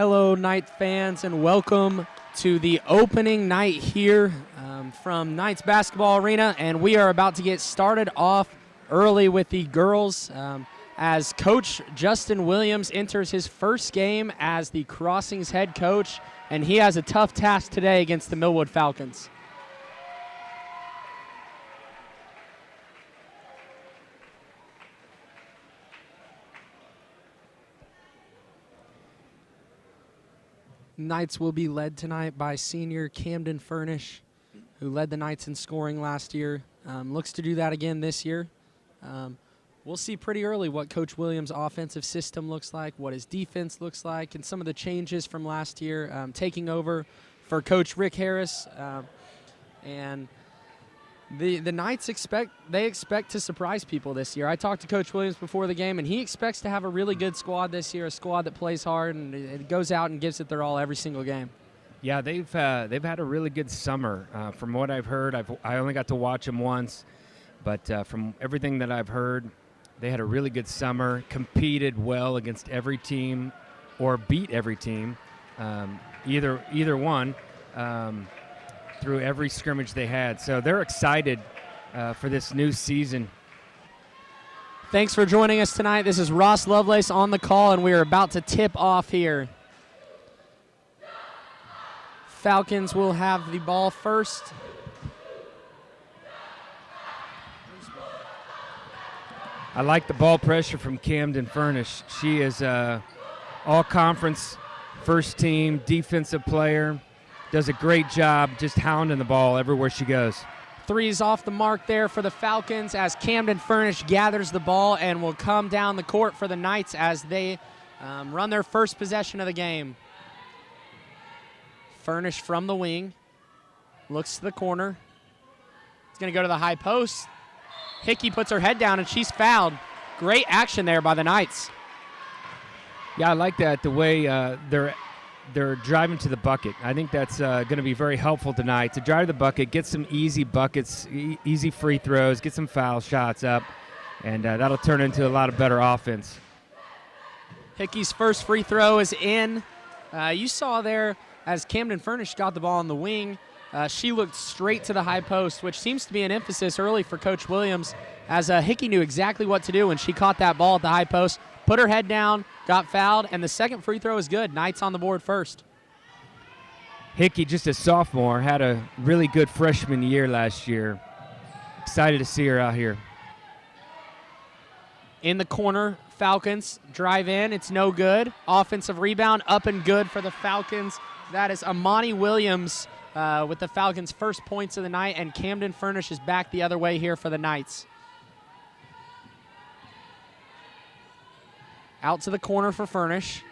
Hello, Knight fans, and welcome to the opening night here from Knights Basketball Arena. And we are about to get started off early with the girls as Coach Justin Williams enters his first game as the Crossings head coach, and he has a tough task today against the Millwood Falcons. Knights will be led tonight by senior Camden Furnish, who led the Knights in scoring last year. Looks to do that again this year. We'll see pretty early what Coach Williams' offensive system looks like, what his defense looks like, and some of the changes from last year, taking over for Coach Rick Harris. And the Knights expect to surprise people this year. I talked to Coach Williams before the game, and he expects to have a really good squad this year, a squad that plays hard and it goes out and gives it their all every single game. Yeah, they've had a really good summer. From what I've heard, I only got to watch them once, but from everything that I've heard, they had a really good summer, competed well against every team or beat every team, either one. Through every scrimmage they had. So they're excited for this new season. Thanks for joining us tonight. This is Ross Lovelace on the call, and we are about to tip off here. Falcons will have the ball first. I like the ball pressure from Camden Furnish. She is all-conference first team defensive player. Does a great job just hounding the ball everywhere she goes. Three's off the mark there for the Falcons as Camden Furnish gathers the ball and will come down the court for the Knights as they run their first possession of the game. Furnish from the wing, looks to the corner. It's going to go to the high post. Hickey puts her head down and she's fouled. Great action there by the Knights. Yeah, I like that, the way they're driving to the bucket. I think that's going to be very helpful tonight, to drive to the bucket, get some easy buckets, easy free throws, get some foul shots up, and that'll turn into a lot of better offense. Hickey's first free throw is in. You saw there as Camden Furnish got the ball on the wing, she looked straight to the high post, which seems to be an emphasis early for Coach Williams, as Hickey knew exactly what to do when she caught that ball at the high post, put her head down, got fouled, and the second free throw is good. Knights on the board first. Hickey, just a sophomore, had a really good freshman year last year. Excited to see her out here. In the corner, Falcons drive in. It's no good. Offensive rebound, up and good for the Falcons. That is Amani Williams with the Falcons' first points of the night, and Camden Furnish is back the other way here for the Knights. Out to the corner for Furnish.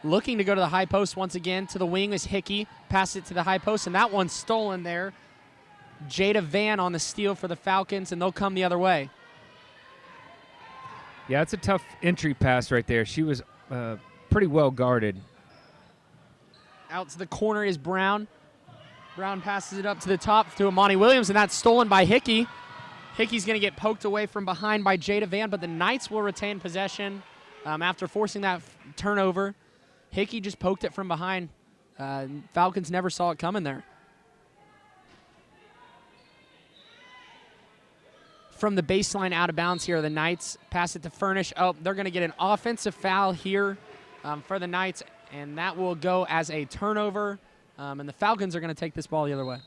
Looking to go to the high post once again. To the wing is Hickey. Pass it to the high post, and that one's stolen there. Jada Van on the steal for the Falcons, and they'll come the other way. Yeah, it's a tough entry pass right there. She was pretty well guarded. Out to the corner is Brown. Brown passes it up to the top to Amani Williams, and that's stolen by Hickey. Hickey's going to get poked away from behind by Jada Van, but the Knights will retain possession. After forcing that turnover, Hickey just poked it from behind. Falcons never saw it coming there. From the baseline out of bounds here, the Knights pass it to Furnish. Oh, they're going to get an offensive foul here for the Knights, and that will go as a turnover. And the Falcons are going to take this ball the other way.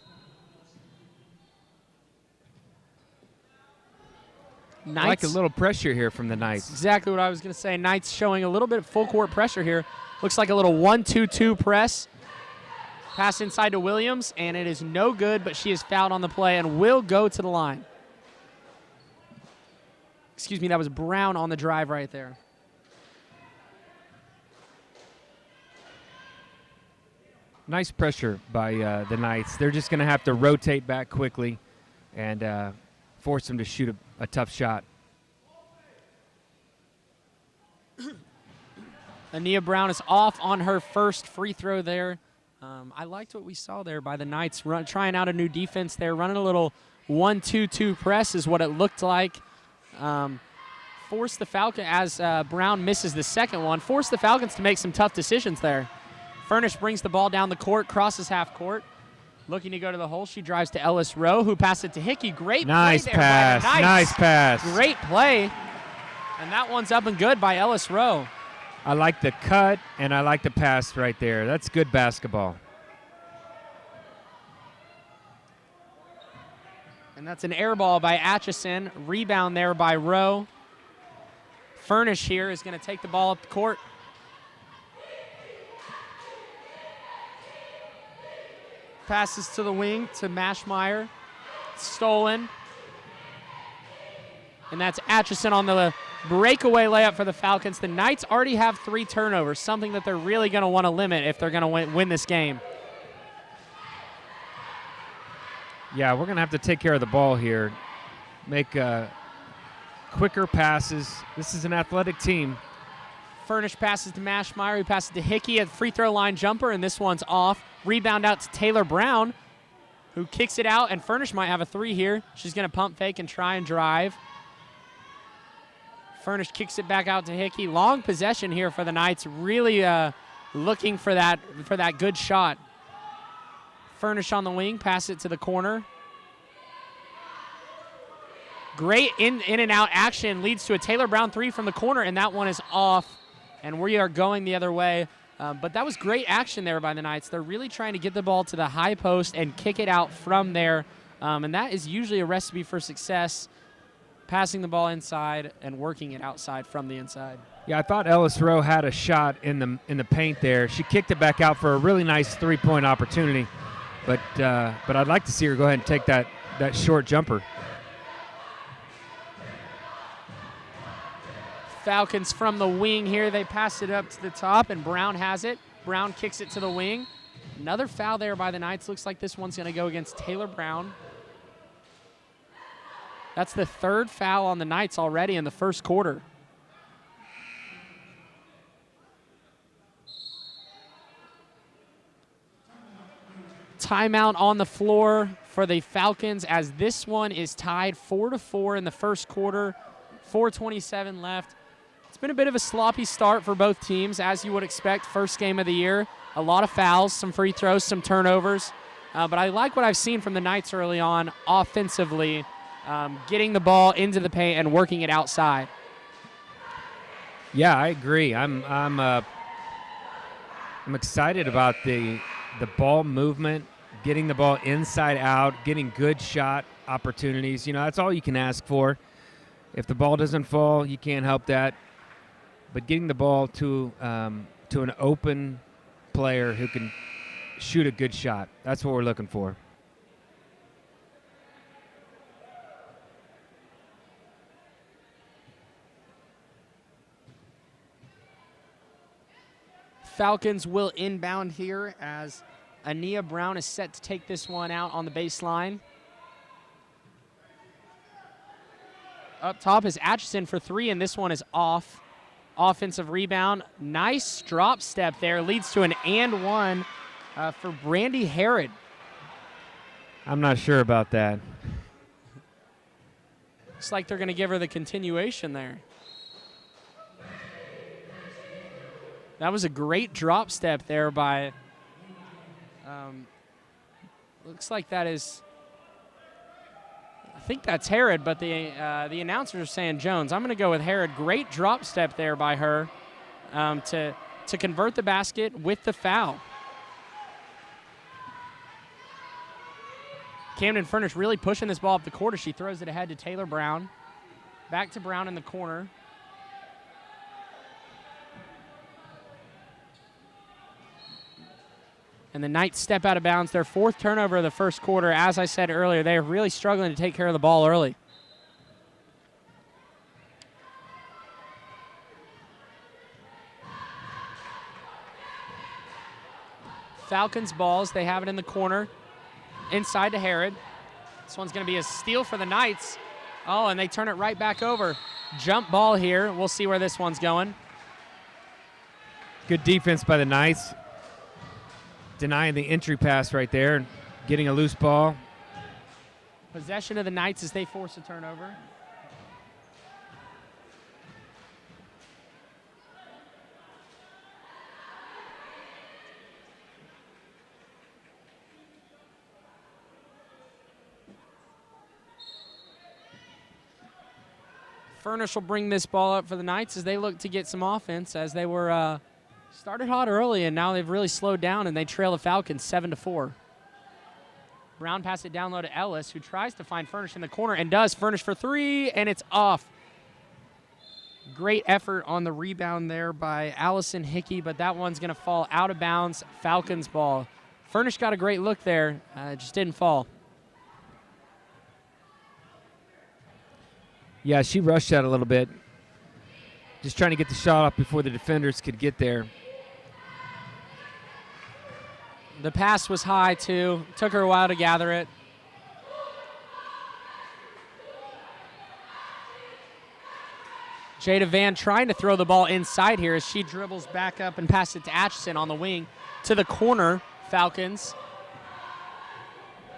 Knights, I like a little pressure here from the Knights. Exactly what I was going to say. Knights showing a little bit of full court pressure here. Looks like a little 1-2-2 press. Pass inside to Williams, and it is no good, but she is fouled on the play and will go to the line. Excuse me, that was Brown on the drive right there. Nice pressure by the Knights. They're just going to have to rotate back quickly and force them to shoot a tough shot. Ania Brown is off on her first free throw there. I liked what we saw there by the Knights, trying out a new defense there, running a little 1-2-2 press is what it looked like. Force the Falcons, as Brown misses the second one, force the Falcons to make some tough decisions there. Furnish brings the ball down the court, crosses half court. Looking to go to the hole. She drives to Ellis Rowe, who passed it to Hickey. Great nice play there pass. by the Knights. Nice pass. Great play. And that one's up and good by Ellis Rowe. I like the cut, and I like the pass right there. That's good basketball. And that's an air ball by Atchison. Rebound there by Rowe. Furnish here is going to take the ball up the court. Passes to the wing to Mashmeyer. Stolen. And that's Atchison on the breakaway layup for the Falcons. The Knights already have 3 turnovers, something that they're really going to want to limit if they're going to win this game. Yeah, we're going to have to take care of the ball here. Make quicker passes. This is an athletic team. Furnish passes to Mashmeyer. He passes to Hickey at free throw line jumper, and this one's off. Rebound out to Taylor Brown, who kicks it out, and Furnish might have a 3 here. She's going to pump fake and try and drive. Furnish kicks it back out to Hickey. Long possession here for the Knights, really looking for that good shot. Furnish on the wing, pass it to the corner. Great in and out action leads to a Taylor Brown 3 from the corner, and that one is off, and we are going the other way. But that was great action there by the Knights. They're really trying to get the ball to the high post and kick it out from there, and that is usually a recipe for success, passing the ball inside and working it outside from the inside. Yeah, I thought Ellis Rowe had a shot in the paint there. She kicked it back out for a really nice 3-point opportunity, but I'd like to see her go ahead and take that short jumper. Falcons from the wing here. They pass it up to the top, and Brown has it. Brown kicks it to the wing. Another foul there by the Knights. Looks like this one's going to go against Taylor Brown. That's the 3rd foul on the Knights already in the first quarter. Timeout on the floor for the Falcons as this one is tied 4-4 in the first quarter. 4:27 left. It's been a bit of a sloppy start for both teams, as you would expect, first game of the year. A lot of fouls, some free throws, some turnovers. But I like what I've seen from the Knights early on offensively, getting the ball into the paint and working it outside. Yeah, I agree. I'm excited about the ball movement, getting the ball inside out, getting good shot opportunities. You know, that's all you can ask for. If the ball doesn't fall, you can't help that. But getting the ball to an open player who can shoot a good shot, that's what we're looking for. Falcons will inbound here as Ania Brown is set to take this one out on the baseline. Up top is Atchison for 3, and this one is off. Offensive rebound. Nice drop step there. Leads to an and one for Brandy Herod. I'm not sure about that. Looks like they're going to give her the continuation there. That was a great drop step there by, looks like that is, I think that's Herod, but the announcers are saying Jones. I'm going to go with Herod. Great drop step there by her to convert the basket with the foul. Camden Furnish really pushing this ball up the court as she throws it ahead to Taylor Brown. Back to Brown in the corner. And the Knights step out of bounds. Their 4th turnover of the first quarter. As I said earlier, they are really struggling to take care of the ball early. Falcons balls. They have it in the corner. Inside to Herod. This one's going to be a steal for the Knights. Oh, and they turn it right back over. Jump ball here. We'll see where this one's going. Good defense by the Knights. Denying the entry pass right there, getting a loose ball. Possession of the Knights as they force a turnover. Furnish will bring this ball up for the Knights as they look to get some offense, as they were started hot early and now they've really slowed down and they trail the Falcons 7-4. Brown passes it down low to Ellis, who tries to find Furnish in the corner and does. Furnish for three, and it's off. Great effort on the rebound there by Allison Hickey, but that one's going to fall out of bounds. Falcons ball. Furnish got a great look there, just didn't fall. Yeah, she rushed that a little bit. Just trying to get the shot off before the defenders could get there. The pass was high, too. Took her a while to gather it. Jada Van trying to throw the ball inside here as she dribbles back up and passes it to Atchison on the wing to the corner, Falcons.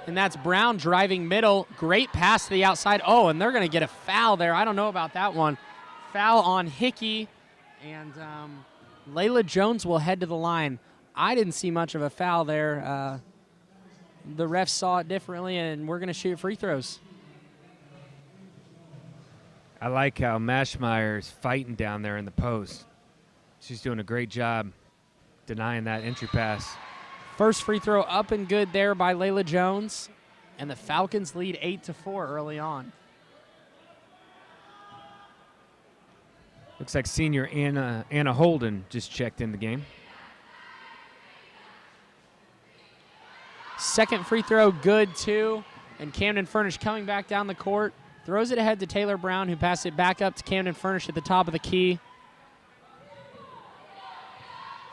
And that's Brown driving middle. Great pass to the outside. Oh, and they're going to get a foul there. I don't know about that one. Foul on Hickey. And Layla Jones will head to the line. I didn't see much of a foul there. The refs saw it differently, and we're going to shoot free throws. I like how Mashmeyer's fighting down there in the post. She's doing a great job denying that entry pass. First free throw up and good there by Layla Jones, and the Falcons lead 8-4 early on. Looks like senior Anna Holden just checked in the game. Second free throw good too, and Camden Furnish coming back down the court. Throws it ahead to Taylor Brown, who passes it back up to Camden Furnish at the top of the key.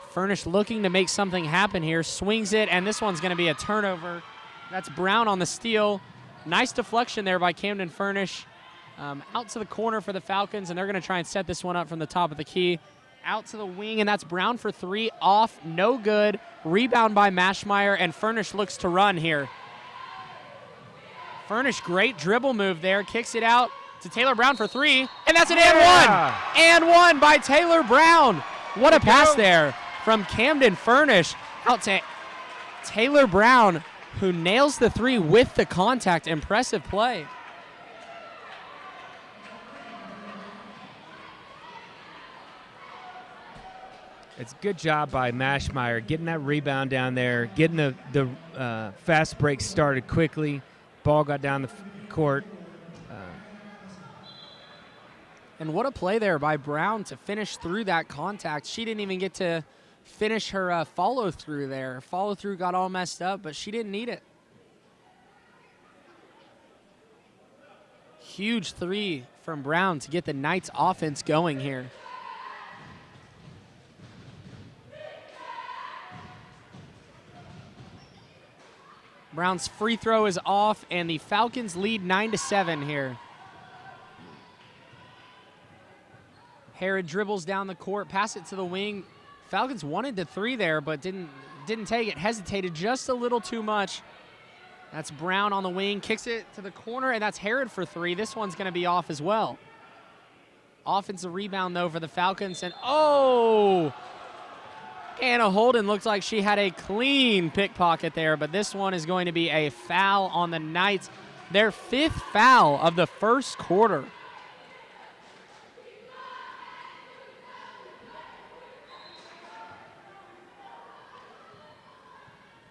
Furnish looking to make something happen here. Swings it, and this one's going to be a turnover. That's Brown on the steal. Nice deflection there by Camden Furnish. Out to the corner for the Falcons, and they're going to try and set this one up from the top of the key. Out to the wing, and that's Brown for three. Off, no good. Rebound by Mashmeyer, and Furnish looks to run here. Furnish, great dribble move there. Kicks it out to Taylor Brown for three, and that's an and one. And one by Taylor Brown. What a pass there from Camden Furnish out to Taylor Brown, who nails the three with the contact. Impressive play. It's a good job by Mashmeyer getting that rebound down there, getting the fast break started quickly. Ball got down the court. And what a play there by Brown to finish through that contact. She didn't even get to finish her follow-through there. Follow-through got all messed up, but she didn't need it. Huge three from Brown to get the Knights offense going here. Brown's free throw is off, and the Falcons lead 9-7 here. Herod dribbles down the court, pass it to the wing. Falcons wanted the three there, but didn't take it. Hesitated just a little too much. That's Brown on the wing, kicks it to the corner, and that's Herod for three. This one's going to be off as well. Offensive rebound, though, for the Falcons, and oh! Anna Holden looked like she had a clean pickpocket there, but this one is going to be a foul on the Knights. Their fifth foul of the first quarter.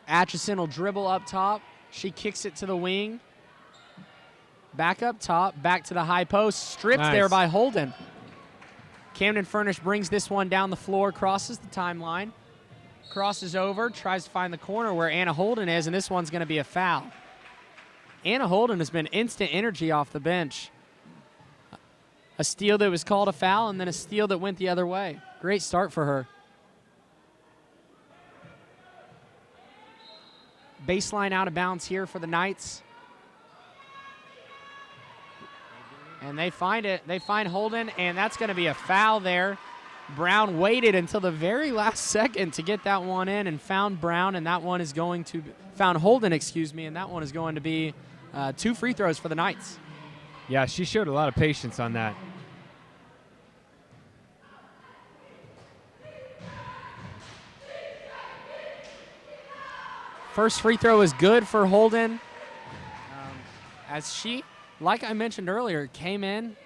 Atchison will dribble up top. She kicks it to the wing. Back up top, back to the high post. Stripped there by Holden. Camden Furnish brings this one down the floor, crosses the timeline. Crosses over, tries to find the corner where Anna Holden is, and this one's going to be a foul. Anna Holden has been instant energy off the bench. A steal that was called a foul, and then a steal that went the other way. Great start for her. Baseline out of bounds here for the Knights. And they find it. They find Holden, and that's going to be a foul there. Brown waited until the very last second to get that one in and found Brown, and that one is going to found Holden, excuse me, and that one is going to be two free throws for the Knights. Yeah, she showed a lot of patience on that. First free throw is good for Holden. As she, like I mentioned earlier, came in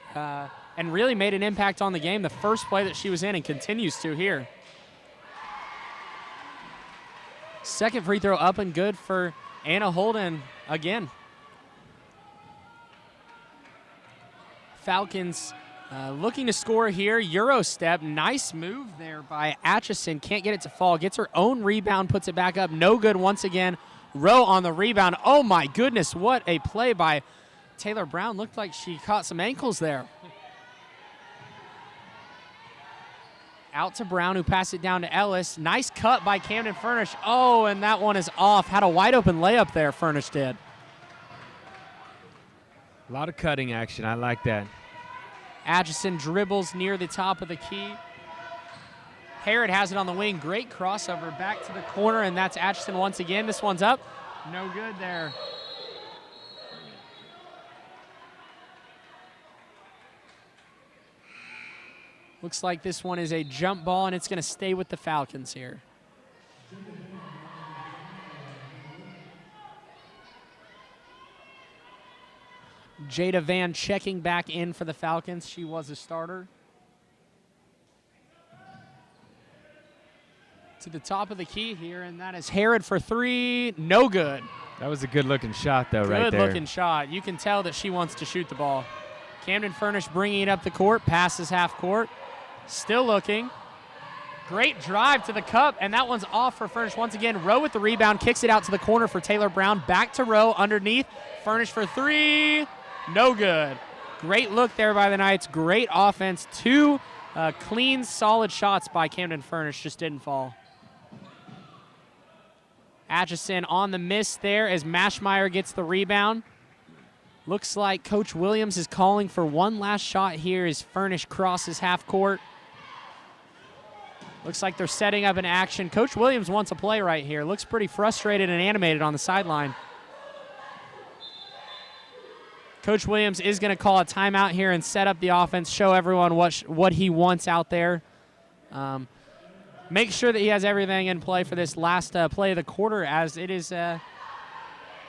and really made an impact on the game the first play that she was in and continues to here. Second free throw up and good for Anna Holden again. Falcons looking to score here. Euro step. Nice move there by Atchison. Can't get it to fall. Gets her own rebound, puts it back up. No good once again. Rowe on the rebound. Oh, my goodness. What a play by Taylor Brown. Looked like she caught some ankles there. Out to Brown, who passed it down to Ellis. Nice cut by Camden Furnish. Oh, and that one is off. Had a wide open layup there, Furnish did. A lot of cutting action. I like that. Atchison dribbles near the top of the key. Harrod has it on the wing. Great crossover back to the corner, and that's Atchison once again. This one's up. No good there. Looks like this one is a jump ball, and it's going to stay with the Falcons here. Jada Van checking back in for the Falcons. She was a starter. To the top of the key here, and that is Harrod for three. No good. That was a good-looking shot, though, right there. Good-looking shot. You can tell that she wants to shoot the ball. Camden Furnish bringing it up the court, passes half court. Still looking. Great drive to the cup, and that one's off for Furnish once again. Rowe with the rebound, kicks it out to the corner for Taylor Brown. Back to Rowe underneath. Furnish for three. No good. Great look there by the Knights. Great offense. Two clean, solid shots by Camden Furnish. Just didn't fall. Atchison on the miss there as Mashmeyer gets the rebound. Looks like Coach Williams is calling for one last shot here as Furnish crosses half court. Looks like they're setting up an action. Coach Williams wants a play right here. Looks pretty frustrated and animated on the sideline. Coach Williams is going to call a timeout here and set up the offense, show everyone what he wants out there. Make sure that he has everything in play for this last play of the quarter, as it is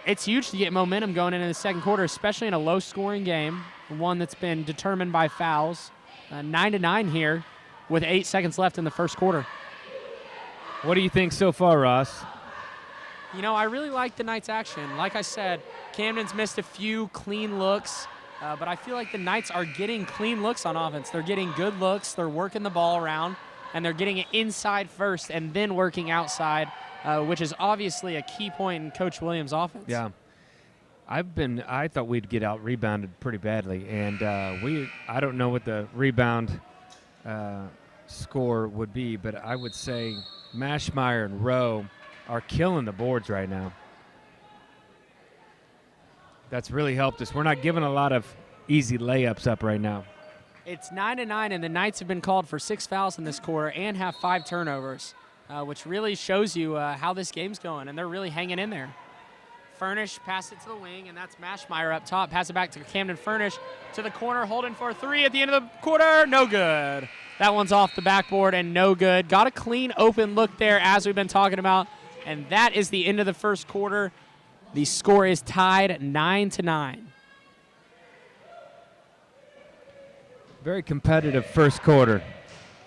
it's huge to get momentum going into the second quarter, especially in a low-scoring game, one that's been determined by fouls. 9-9 here with 8 seconds left in the first quarter. What do you think so far, Ross? You know, I really like the Knights' action. Like I said, Camden's missed a few clean looks, but I feel like the Knights are getting clean looks on offense. They're getting good looks. They're working the ball around, and they're getting it inside first and then working outside, which is obviously a key point in Coach Williams' offense. Yeah. I thought we'd get out rebounded pretty badly, and I don't know what the rebound score would be, but I would say Mashmeyer and Rowe are killing the boards right now. That's really helped us. We're not giving a lot of easy layups up right now. It's 9-9, and the Knights have been called for 6 fouls in this quarter and have 5 turnovers, which really shows you how this game's going, and they're really hanging in there. Furnish pass it to the wing, and that's Mashmeyer up top. Pass it back to Camden Furnish to the corner, holding for 3 at the end of the quarter. No good. That one's off the backboard and no good. Got a clean open look there, as we've been talking about, and that is the end of the first quarter. The score is tied 9-9. Very competitive first quarter.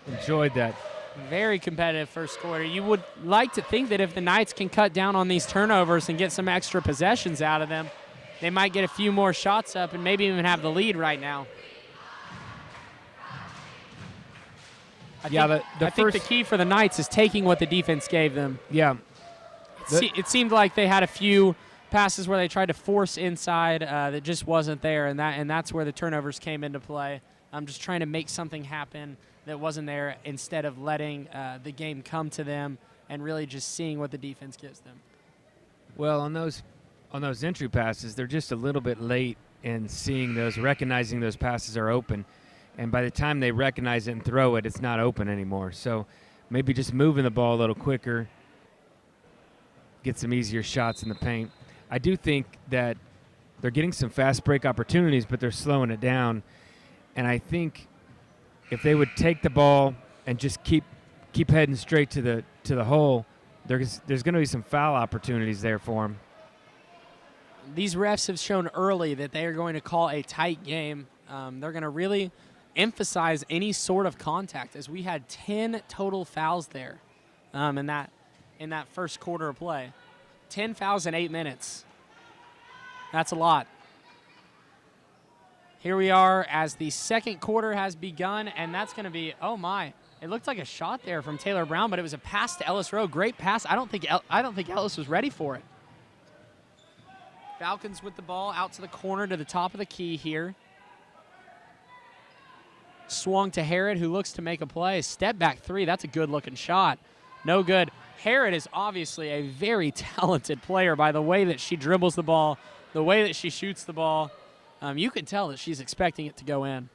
Enjoyed that. Very competitive first quarter. You would like to think that if the Knights can cut down on these turnovers and get some extra possessions out of them, they might get a few more shots up and maybe even have the lead right now. I think the key for the Knights is taking what the defense gave them. Yeah. It seemed like they had a few passes where they tried to force inside that just wasn't there, and that's where the turnovers came into play. I'm just trying to make something happen that wasn't there instead of letting the game come to them and really just seeing what the defense gives them. Well, on those entry passes, they're just a little bit late in seeing those, recognizing those passes are open. And by the time they recognize it and throw it, it's not open anymore. So maybe just moving the ball a little quicker, get some easier shots in the paint. I do think that they're getting some fast break opportunities, but they're slowing it down. And I think if they would take the ball and just keep heading straight to the hole, there's going to be some foul opportunities there for them. These refs have shown early that they are going to call a tight game. They're going to really emphasize any sort of contact, as we had 10 total fouls there in that first quarter of play. 10 fouls in 8 minutes. That's a lot. Here we are as the second quarter has begun, and that's going to be, oh my, it looked like a shot there from Taylor Brown, but it was a pass to Ellis Rowe. Great pass. I don't think Ellis was ready for it. Falcons with the ball out to the corner to the top of the key here. Swung to Harrod, who looks to make a play. Step back three. That's a good-looking shot. No good. Harrod is obviously a very talented player by the way that she dribbles the ball, the way that she shoots the ball. You can tell that she's expecting it to go in.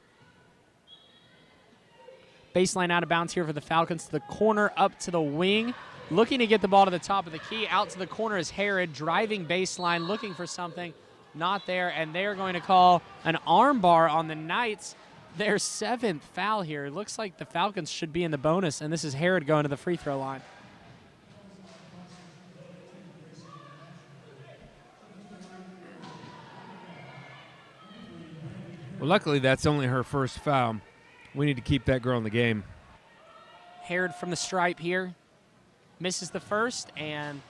Baseline out of bounds here for the Falcons to the corner, up to the wing. Looking to get the ball to the top of the key. Out to the corner is Harrod, driving baseline, looking for something. Not there, and they're going to call an arm bar on the Knights. Their 7th foul here. It looks like the Falcons should be in the bonus, and this is Harrod going to the free throw line. Well, luckily, that's only her first foul. We need to keep that girl in the game. Harrod from the stripe here. Misses the first, and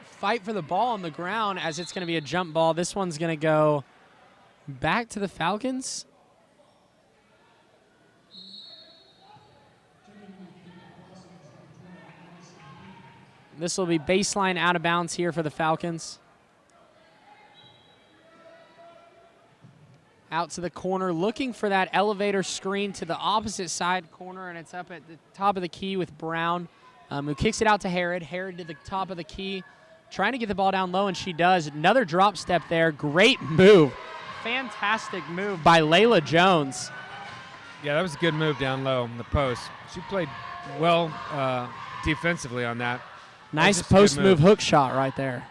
fight for the ball on the ground as it's going to be a jump ball. This one's going to go back to the Falcons. This will be baseline out of bounds here for the Falcons. Out to the corner, looking for that elevator screen to the opposite side corner, and it's up at the top of the key with Brown, who kicks it out to Harrod. Harrod to the top of the key, trying to get the ball down low, and she does. Another drop step there. Great move. Fantastic move by Layla Jones. Yeah, that was a good move down low in the post. She played well defensively on that. Nice post move hook shot right there.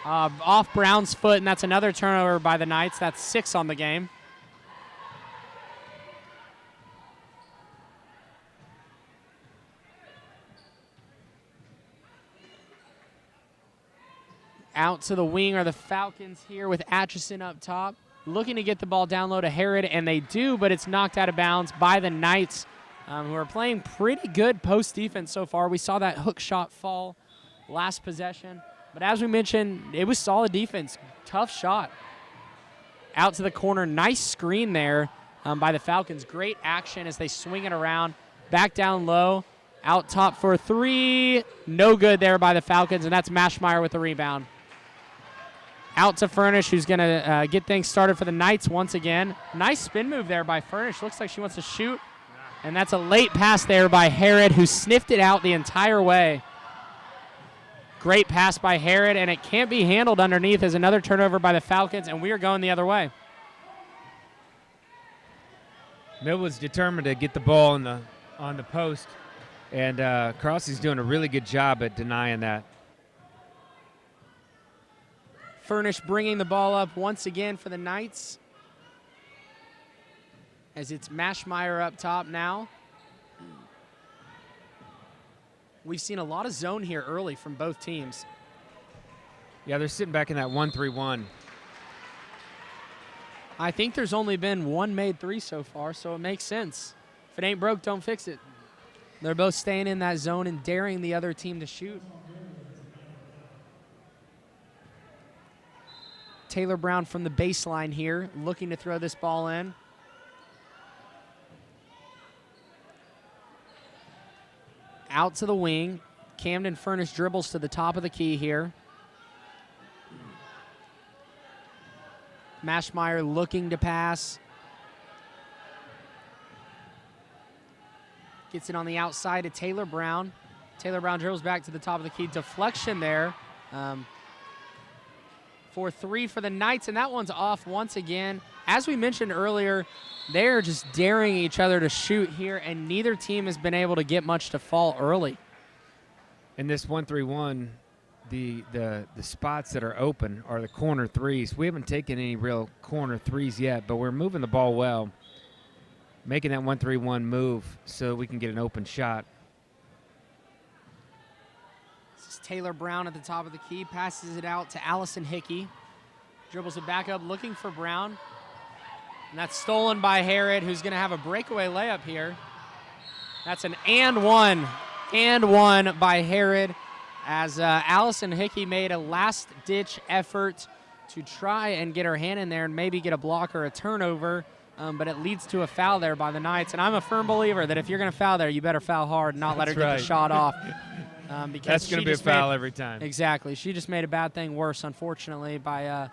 Off Brown's foot, and that's another turnover by the Knights. That's 6 on the game. Out to the wing are the Falcons here with Atchison up top. Looking to get the ball down low to Harrod, and they do, but it's knocked out of bounds by the Knights, who are playing pretty good post defense so far. We saw that hook shot fall last possession. But as we mentioned, it was solid defense. Tough shot. Out to the corner. Nice screen there by the Falcons. Great action as they swing it around. Back down low. Out top for a 3. No good there by the Falcons, and that's Mashmeyer with the rebound. Out to Furnish, who's going to get things started for the Knights once again. Nice spin move there by Furnish. Looks like she wants to shoot. And that's a late pass there by Harrod, who sniffed it out the entire way. Great pass by Harrod, and it can't be handled underneath as another turnover by the Falcons, and we are going the other way. Millwood's determined to get the ball on the post, and Crossy's doing a really good job at denying that. Furnish bringing the ball up once again for the Knights, as it's Mashmeyer up top now. We've seen a lot of zone here early from both teams. Yeah, they're sitting back in that 1-3-1. I think there's only been one made 3 so far, so it makes sense. If it ain't broke, don't fix it. They're both staying in that zone and daring the other team to shoot. Taylor Brown from the baseline here, looking to throw this ball in. Out to the wing. Camden Furnish dribbles to the top of the key here. Mashmeyer looking to pass. Gets it on the outside to Taylor Brown. Taylor Brown dribbles back to the top of the key. Deflection there for 3 for the Knights, and that one's off once again. As we mentioned earlier, they're just daring each other to shoot here, and neither team has been able to get much to fall early. In this 1-3-1, the spots that are open are the corner threes. We haven't taken any real corner threes yet, but we're moving the ball well, making that 1-3-1 move so we can get an open shot. This is Taylor Brown at the top of the key, passes it out to Allison Hickey. Dribbles it back up, looking for Brown. And that's stolen by Herod, who's going to have a breakaway layup here. That's an and one by Herod, as Allison Hickey made a last-ditch effort to try and get her hand in there and maybe get a block or a turnover, but it leads to a foul there by the Knights. And I'm a firm believer that if you're going to foul there, you better foul hard and not let her get the shot off. Because that's going to be a foul every time. Exactly. She just made a bad thing worse, unfortunately, by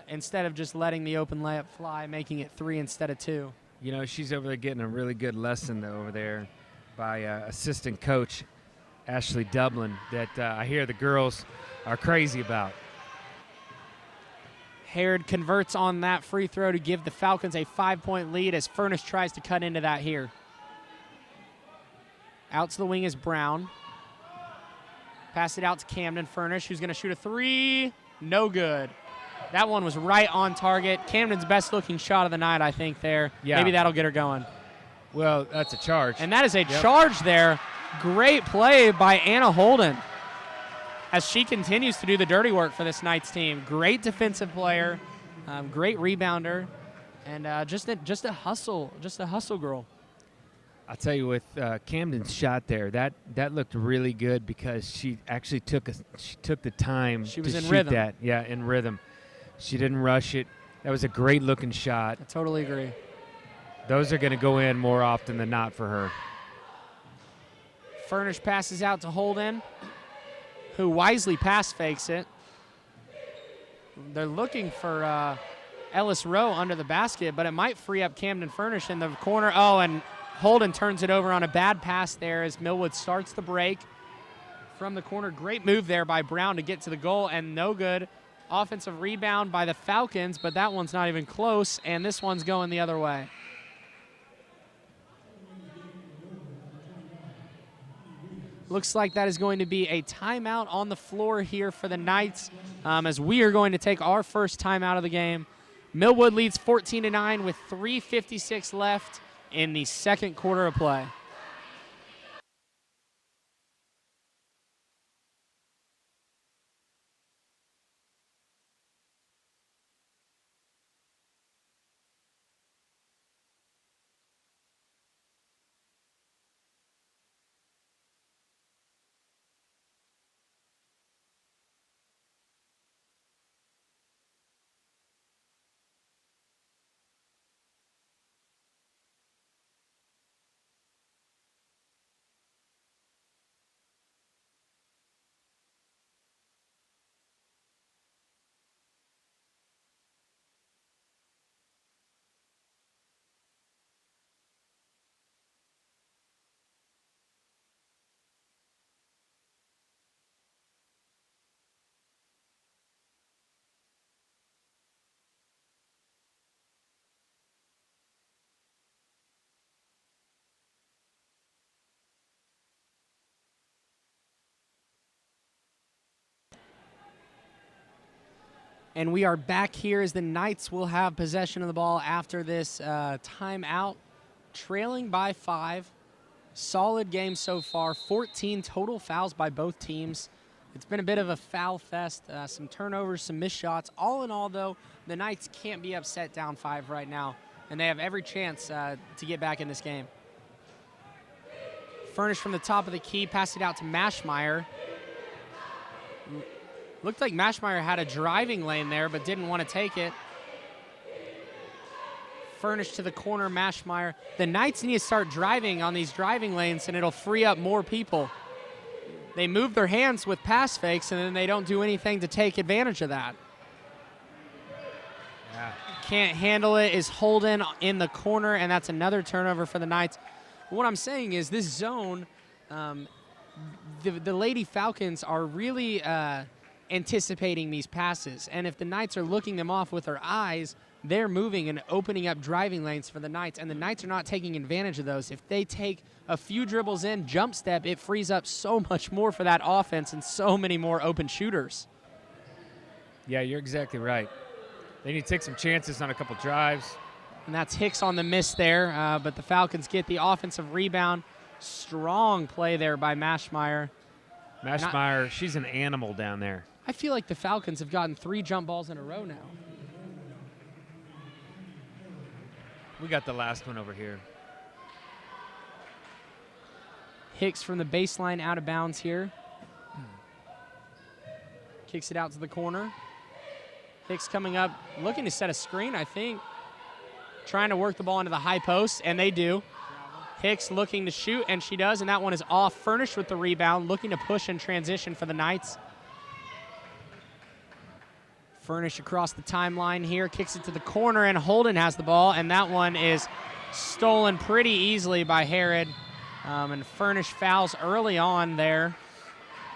instead of just letting the open layup fly, making it 3 instead of 2. You know, she's over there getting a really good lesson over there by assistant coach Ashley Dublin that I hear the girls are crazy about. Herod converts on that free throw to give the Falcons a 5-point lead as Furnish tries to cut into that here. Out to the wing is Brown. Pass it out to Camden Furnish, who's going to shoot a 3. No good. That one was right on target. Camden's best-looking shot of the night, I think, there. Yeah. Maybe that'll get her going. Well, that's a charge. And that is a charge there. Great play by Anna Holden as she continues to do the dirty work for this Knights team. Great defensive player, great rebounder, and just a hustle girl. I'll tell you, with Camden's shot there, that looked really good because she actually took the time she was to in shoot rhythm. that. Yeah, in rhythm. She didn't rush it. That was a great looking shot. I totally agree. Those are going to go in more often than not for her. Furnish passes out to Holden, who wisely pass fakes it. They're looking for Ellis Rowe under the basket, but it might free up Camden Furnish in the corner. Oh, and Holden turns it over on a bad pass there as Millwood starts the break from the corner. Great move there by Brown to get to the goal, and no good. Offensive rebound by the Falcons, but that one's not even close, and this one's going the other way. Looks like that is going to be a timeout on the floor here for the Knights, as we are going to take our first timeout of the game. Millwood leads 14-9 with 3:56 left in the second quarter of play. And we are back here as the Knights will have possession of the ball after this timeout, trailing by 5. Solid game so far. 14 total fouls by both teams. It's been a bit of a foul fest, some turnovers, some missed shots. All in all, though, the Knights can't be upset down 5 right now, and they have every chance to get back in this game. Furnish from the top of the key, pass it out to Mashmeyer. Looked like Mashmeyer had a driving lane there, but didn't want to take it. Furnish to the corner, Mashmeyer. The Knights need to start driving on these driving lanes, and it'll free up more people. They move their hands with pass fakes, and then they don't do anything to take advantage of that. Yeah. Can't handle it is Holden in the corner, and that's another turnover for the Knights. What I'm saying is this zone, the Lady Falcons are really anticipating these passes, and if the Knights are looking them off with their eyes, they're moving and opening up driving lanes for the Knights, and the Knights are not taking advantage of those. If they take a few dribbles in, jump step, it frees up so much more for that offense and so many more open shooters. Yeah, you're exactly right. They need to take some chances on a couple drives. And that's Hicks on the miss there, but the Falcons get the offensive rebound. Strong play there by Mashmeyer. Mashmeyer, she's an animal down there. I feel like the Falcons have gotten 3 jump balls in a row now. We got the last one over here. Hicks from the baseline out of bounds here. Kicks it out to the corner. Hicks coming up, looking to set a screen, I think. Trying to work the ball into the high post, and they do. Hicks looking to shoot, and she does, and that one is off. Furnish with the rebound, looking to push and transition for the Knights. Furnish across the timeline here, kicks it to the corner, and Holden has the ball, and that one is stolen pretty easily by Herod. And Furnish fouls early on there.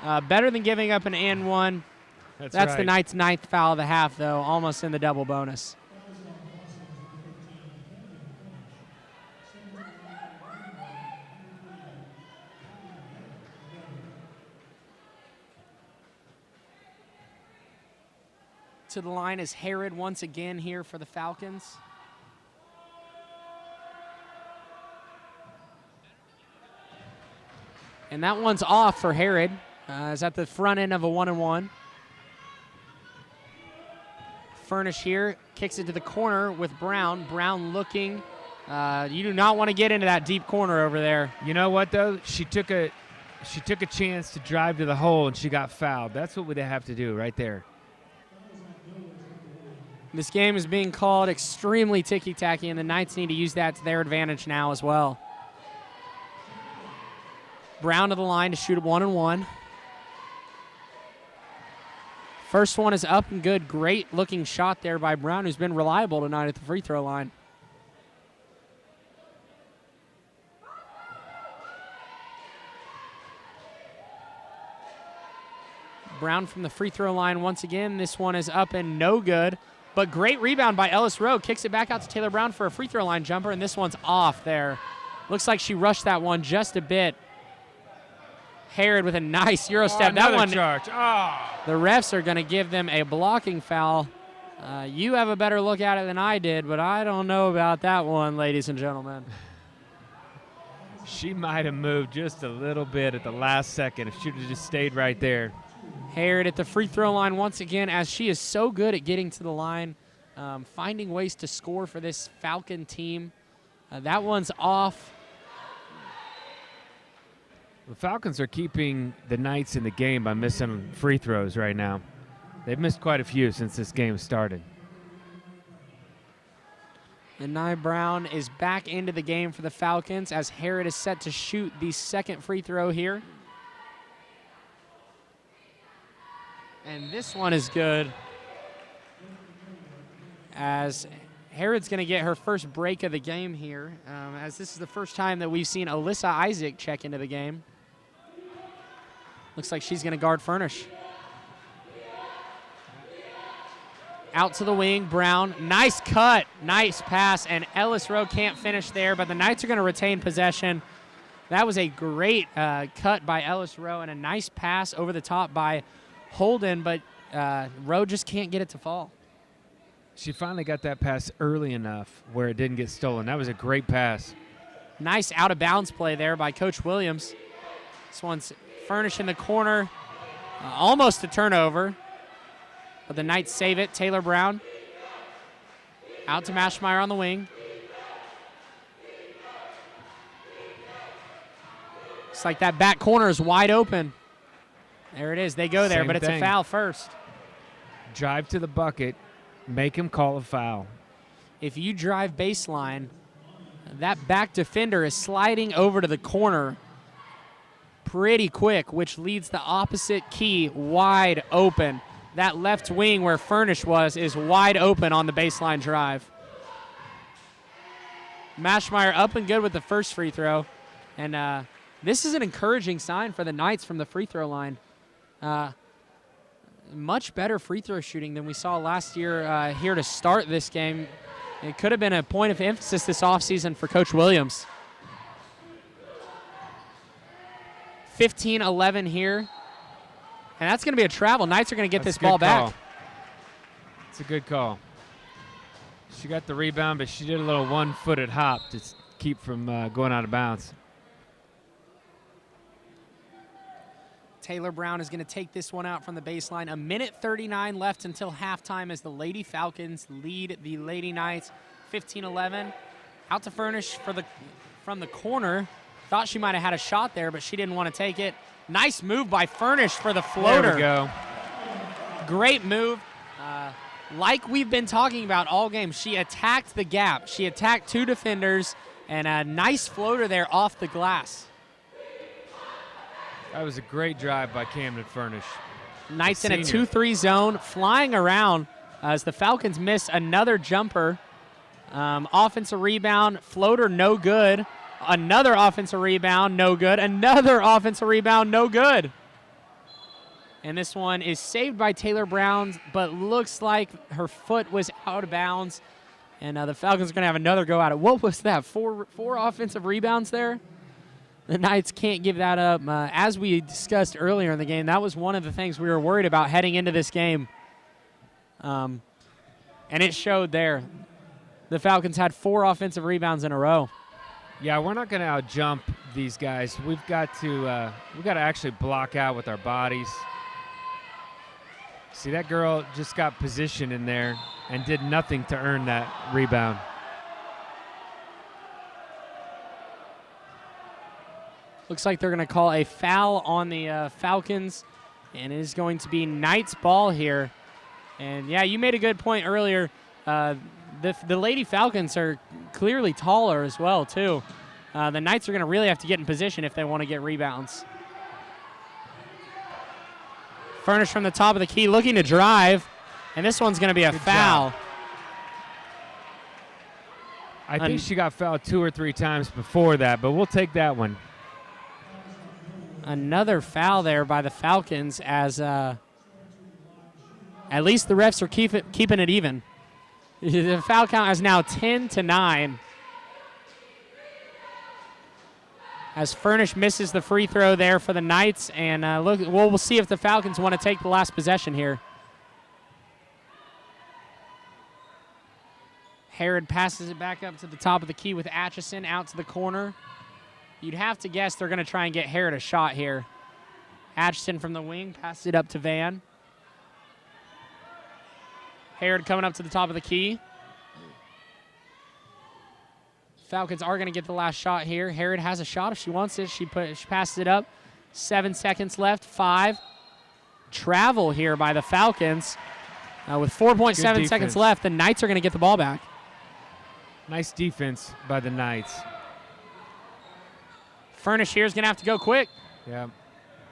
Better than giving up an and one. That's right. The Knights' 9th foul of the half, though, almost in the double bonus. To the line is Herod once again here for the Falcons. And that one's off for Herod. Is at the front end of a 1-and-1. Furnish here, kicks it to the corner with Brown. Brown looking. You do not want to get into that deep corner over there. You know what, though? She took a chance to drive to the hole, and she got fouled. That's what they have to do right there. This game is being called extremely ticky-tacky, and the Knights need to use that to their advantage now as well. Brown to the line to shoot a 1-and-1. First one is up and good. Great looking shot there by Brown, who's been reliable tonight at the free throw line. Brown from the free throw line once again. This one is up and no good. But great rebound by Ellis Rowe. Kicks it back out to Taylor Brown for a free throw line jumper, and this one's off there. Looks like she rushed that one just a bit. Herod with a nice Euro step. That one, charge. The refs are going to give them a blocking foul. You have a better look at it than I did, but I don't know about that one, ladies and gentlemen. She might have moved just a little bit at the last second if she would have just stayed right there. Herod at the free throw line once again, as she is so good at getting to the line, finding ways to score for this Falcon team. That one's off. The Falcons are keeping the Knights in the game by missing free throws right now. They've missed quite a few since this game started. And Nye Brown is back into the game for the Falcons as Herod is set to shoot the second free throw here. And this one is good, as Herod's going to get her first break of the game here, as this is the first time that we've seen Alyssa Isaac check into the game. Looks like she's going to guard Furnish. Out to the wing, Brown. Nice cut, nice pass, and Ellis Rowe can't finish there, but the Knights are going to retain possession. That was a great cut by Ellis Rowe and a nice pass over the top by Holden, but Rowe just can't get it to fall. She finally got that pass early enough where it didn't get stolen. That was a great pass. Nice out-of-bounds play there by Coach Williams. This one's Furnish in the corner. Almost a turnover, but the Knights save it. Taylor Brown out to Maschmeyer on the wing. Looks like that back corner is wide open. There it is. They go there, but it's a foul first. Drive to the bucket. Make him call a foul. If you drive baseline, that back defender is sliding over to the corner pretty quick, which leads the opposite key wide open. That left wing where Furnish was is wide open on the baseline drive. Maschmeyer up and good with the first free throw. And this is an encouraging sign for the Knights from the free throw line. Much better free throw shooting than we saw last year here to start this game. It could have been a point of emphasis this offseason for Coach Williams. 15-11 here. And that's going to be a travel. Knights are going to get this ball back. It's a good call. She got the rebound, but she did a little one-footed hop to keep from going out of bounds. Taylor Brown is going to take this one out from the baseline. 1:39 left until halftime as the Lady Falcons lead the Lady Knights 15-11. Out to Furnish from the corner. Thought she might have had a shot there, but she didn't want to take it. Nice move by Furnish for the floater. There we go. Great move. Like we've been talking about all game, she attacked the gap. She attacked 2 defenders, and a nice floater there off the glass. That was a great drive by Camden Furnish. Knights in a 2-3 zone, flying around as the Falcons miss another jumper. Offensive rebound, floater no good. Another offensive rebound, no good. Another offensive rebound, no good. And this one is saved by Taylor Brown, but looks like her foot was out of bounds. And the Falcons are going to have another go at it. What was that, four offensive rebounds there? The Knights can't give that up. As we discussed earlier in the game, that was one of the things we were worried about heading into this game. And it showed there. The Falcons had 4 offensive rebounds in a row. Yeah, we're not going to out-jump these guys. We've got to actually block out with our bodies. See, that girl just got positioned in there and did nothing to earn that rebound. Looks like they're going to call a foul on the Falcons, and it is going to be Knights ball here. And, yeah, you made a good point earlier. The Lady Falcons are clearly taller as well, too. The Knights are going to really have to get in position if they want to get rebounds. Furnish from the top of the key, looking to drive, and this one's going to be a foul. Job. I think she got fouled 2 or 3 times before that, but we'll take that one. Another foul there by the Falcons as at least the refs are keeping it even. The foul count is now 10-9. As Furnish misses the free throw there for the Knights, and we'll see if the Falcons want to take the last possession here. Herod passes it back up to the top of the key with Atchison out to the corner. You'd have to guess they're going to try and get Herod a shot here. Atchison from the wing passes it up to Van. Herod coming up to the top of the key. Falcons are going to get the last shot here. Herod has a shot if she wants it. She passes it up. 7 seconds left. 5. Travel here by the Falcons. With 4.7 seconds left, the Knights are going to get the ball back. Nice defense by the Knights. Furnish here is going to have to go quick. Yeah.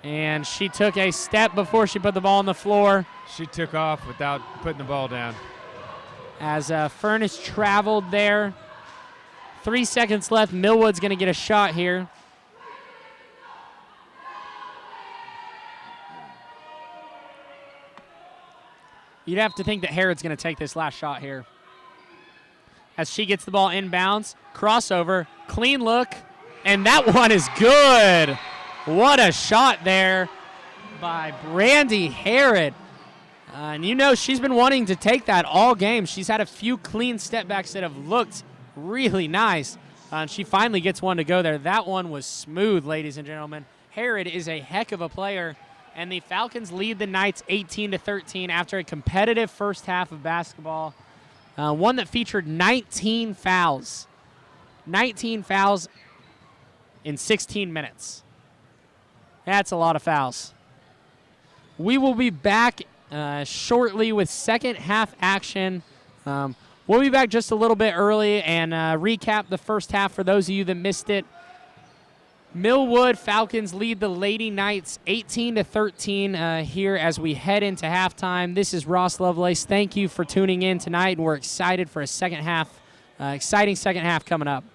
And she took a step before she put the ball on the floor. She took off without putting the ball down. As Furnish traveled there. 3 seconds left. Millwood's going to get a shot here. You'd have to think that Herod's going to take this last shot here. As she gets the ball inbounds, crossover, clean look, and that one is good. What a shot there by Brandy Herod. And you know she's been wanting to take that all game. She's had a few clean step backs that have looked really nice. And she finally gets one to go there. That one was smooth, ladies and gentlemen. Herod is a heck of a player. And the Falcons lead the Knights 18-13 after a competitive first half of basketball. One that featured 19 fouls. 19 fouls in 16 minutes. That's a lot of fouls. We will be back shortly with second half action. We'll be back just a little bit early and recap the first half for those of you that missed it. Millwood Falcons lead the Lady Knights 18-13 here as we head into halftime. This is Ross Lovelace. Thank you for tuning in tonight. We're excited for a second half, exciting second half coming up.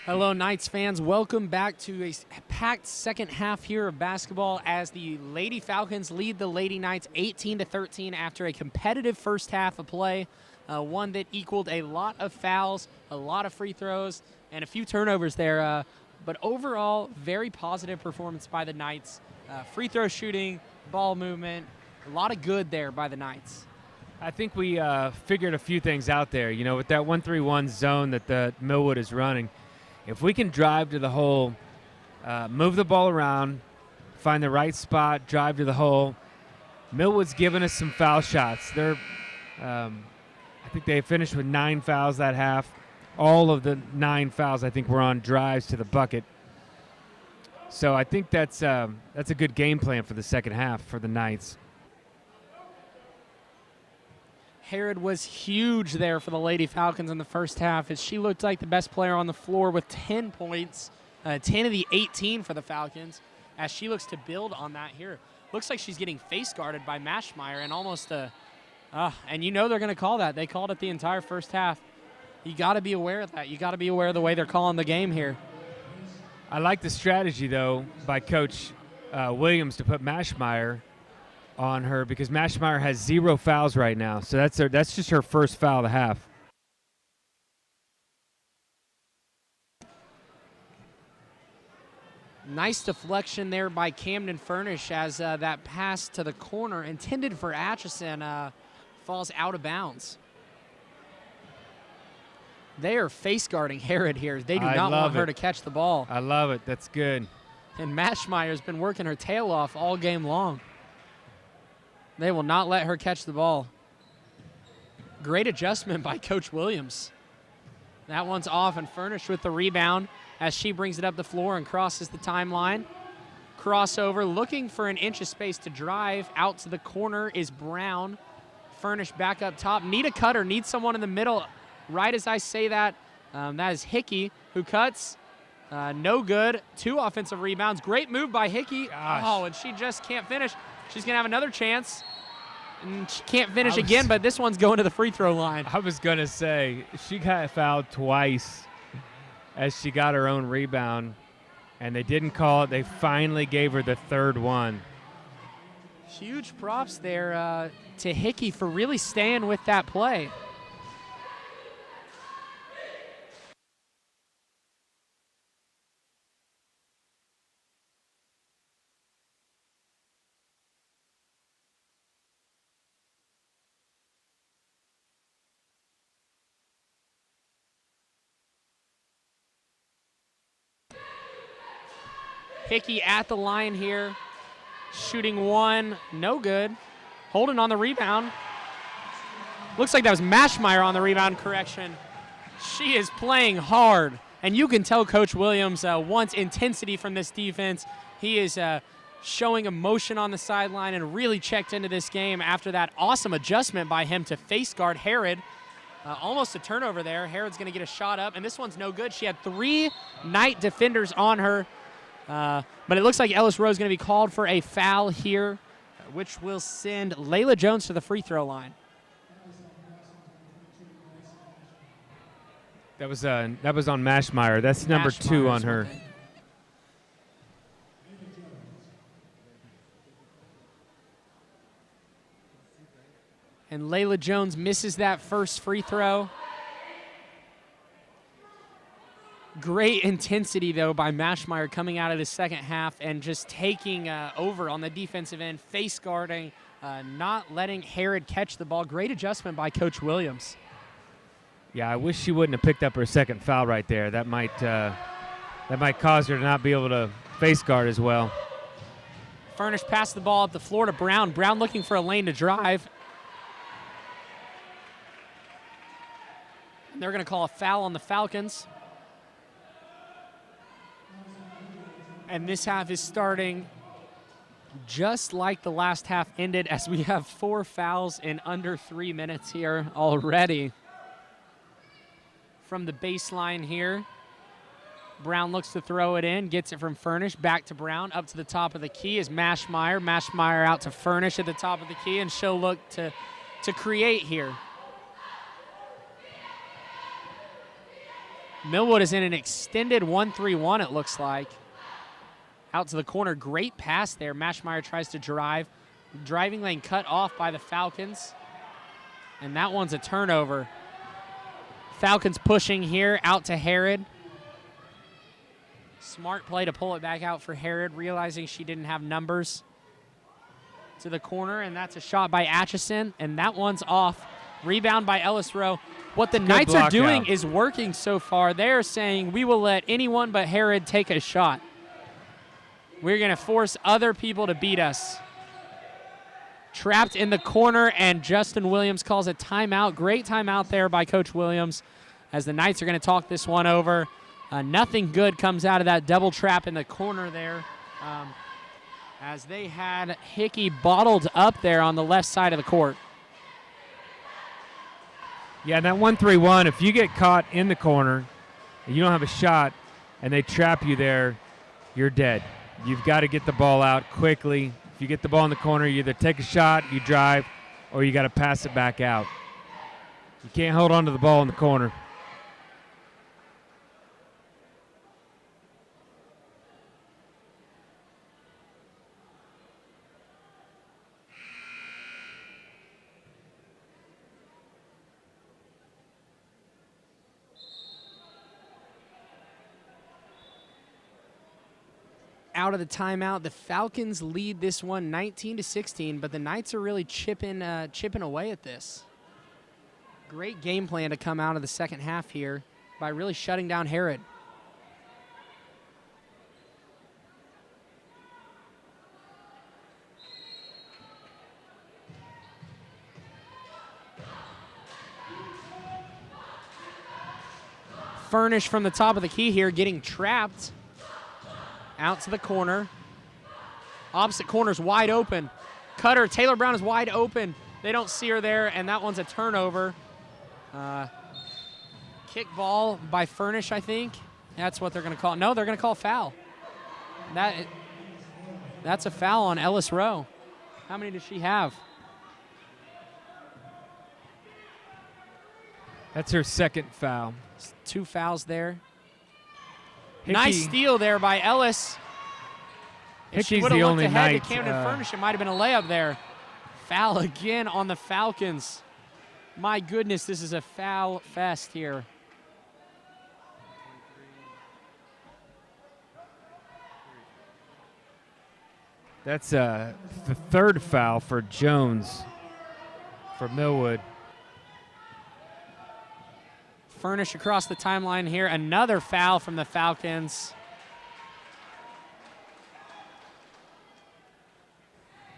Hello, Knights fans. Welcome back to a packed second half here of basketball as the Lady Falcons lead the Lady Knights 18-13 after a competitive first half of play, one that equaled a lot of fouls, a lot of free throws, and a few turnovers there. But overall, very positive performance by the Knights. Free throw shooting, ball movement, a lot of good there by the Knights. I think we figured a few things out there. You know, with that 1-3-1 zone that the Millwood is running, if we can drive to the hole, move the ball around, find the right spot, drive to the hole, Millwood's given us some foul shots. I think they finished with 9 fouls that half. All of the 9 fouls, I think, were on drives to the bucket. So I think that's a good game plan for the second half for the Knights. Herod was huge there for the Lady Falcons in the first half as she looked like the best player on the floor with 10 points, 10 of the 18 for the Falcons, as she looks to build on that here. Looks like she's getting face guarded by Mashmeyer and almost and you know they're going to call that. They called it the entire first half. You got to be aware of that. You got to be aware of the way they're calling the game here. I like the strategy, though, by Coach Williams to put Mashmeyer on her because Mashmeyer has 0 fouls right now. So that's just her first foul of the half. Nice deflection there by Camden Furnish as that pass to the corner intended for Atchison falls out of bounds. They are face guarding Herod here. They do not want her to catch the ball. I love it. That's good. And Mashmeyer's been working her tail off all game long. They will not let her catch the ball. Great adjustment by Coach Williams. That one's off and Furnish with the rebound as she brings it up the floor and crosses the timeline. Crossover, looking for an inch of space to drive. Out to the corner is Brown. Furnish back up top. Need a cutter, need someone in the middle. Right as I say that, that is Hickey who cuts. No good. 2 offensive rebounds. Great move by Hickey. Gosh. Oh, and she just can't finish. She's going to have another chance. And she can't finish again, but this one's going to the free throw line. I was going to say, she got fouled twice as she got her own rebound, and they didn't call it. They finally gave her the third one. Huge props there to Hickey for really staying with that play. Hickey at the line here, shooting 1, no good. Holding on the rebound. Looks like that was Mashmeyer on the rebound, correction. She is playing hard, and you can tell Coach Williams wants intensity from this defense. He is showing emotion on the sideline and really checked into this game after that awesome adjustment by him to face guard Herod. Almost a turnover there. Herod's going to get a shot up, and this one's no good. She had 3 Knight defenders on her. But it looks like Ellis Rowe is going to be called for a foul here, which will send Layla Jones to the free throw line. That was on Mashmeyer. That's number 2 on her. And Layla Jones misses that first free throw. Great intensity, though, by Mashmeyer coming out of the second half and just taking over on the defensive end, face guarding, not letting Herod catch the ball. Great adjustment by Coach Williams. Yeah, I wish she wouldn't have picked up her second foul right there. That might cause her to not be able to face guard as well. Furnish passed the ball up the floor to Brown. Brown looking for a lane to drive. And they're going to call a foul on the Falcons. And this half is starting just like the last half ended, as we have 4 fouls in under 3 minutes here already. From the baseline here, Brown looks to throw it in, gets it from Furnish, back to Brown, up to the top of the key is Mashmeyer. Mashmeyer out to Furnish at the top of the key, and she'll look to create here. Millwood is in an extended 1-3-1, it looks like. Out to the corner, great pass there. Mashmeyer tries to drive. Driving lane cut off by the Falcons. And that one's a turnover. Falcons pushing here out to Herod. Smart play to pull it back out for Herod, realizing she didn't have numbers. To the corner, and that's a shot by Atchison, and that one's off. Rebound by Ellis Rowe. What the Knights are doing is working so far. They're saying, we will let anyone but Herod take a shot. We're going to force other people to beat us. Trapped in the corner, and Justin Williams calls a timeout. Great timeout there by Coach Williams, as the Knights are going to talk this one over. Nothing good comes out of that double trap in the corner there, as they had Hickey bottled up there on the left side of the court. Yeah, that 1-3-1, if you get caught in the corner and you don't have a shot and they trap you there, you're dead. You've got to get the ball out quickly. If you get the ball in the corner, you either take a shot, you drive, or you got to pass it back out. You can't hold on to the ball in the corner. Out of the timeout, the Falcons lead this one 19-16, but the Knights are really chipping away at this. Great game plan to come out of the second half here by really shutting down Herod. Furnish from the top of the key here, getting trapped. Out to the corner. Opposite corner's wide open. Cutter, Taylor Brown is wide open. They don't see her there, and that one's a turnover. Kick ball by Furnish, I think. That's what they're going to call. No, they're going to call foul. That's a foul on Ellis Rowe. How many does she have? That's her second foul. 2 fouls there. Hickey, nice steal there by Ellis. If she would have looked ahead to Camden Furnish, it might have been a layup there. Foul again on the Falcons. My goodness, this is a foul fest here. That's the third foul for Jones for Millwood. Furnish across the timeline here. Another foul from the Falcons.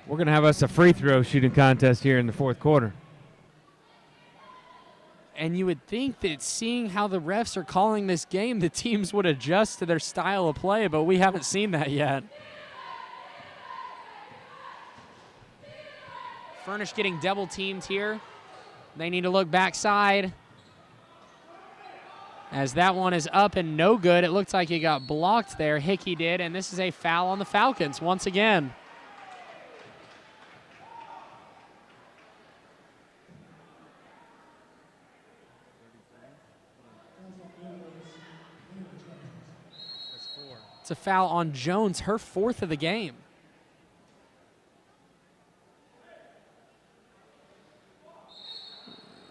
We're going to have us a free throw shooting contest here in the fourth quarter. And you would think that seeing how the refs are calling this game, the teams would adjust to their style of play, but we haven't seen that yet. Furnish getting double teamed here. They need to look backside, as that one is up and no good. It looked like it got blocked there. Hickey did, and this is a foul on the Falcons once again. It's a foul on Jones, her 4th of the game.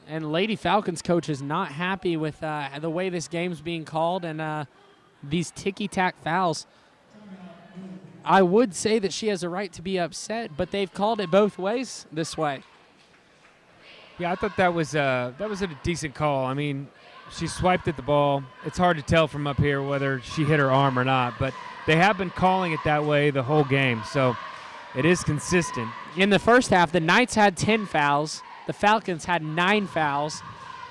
And Lady Falcons coach is not happy with the way this game's being called and these ticky-tack fouls. I would say that she has a right to be upset, but they've called it both ways this way. Yeah, I thought that was a decent call. I mean, she swiped at the ball. It's hard to tell from up here whether she hit her arm or not, but they have been calling it that way the whole game, so it is consistent. In the first half, the Knights had 10 fouls. The Falcons had 9 fouls.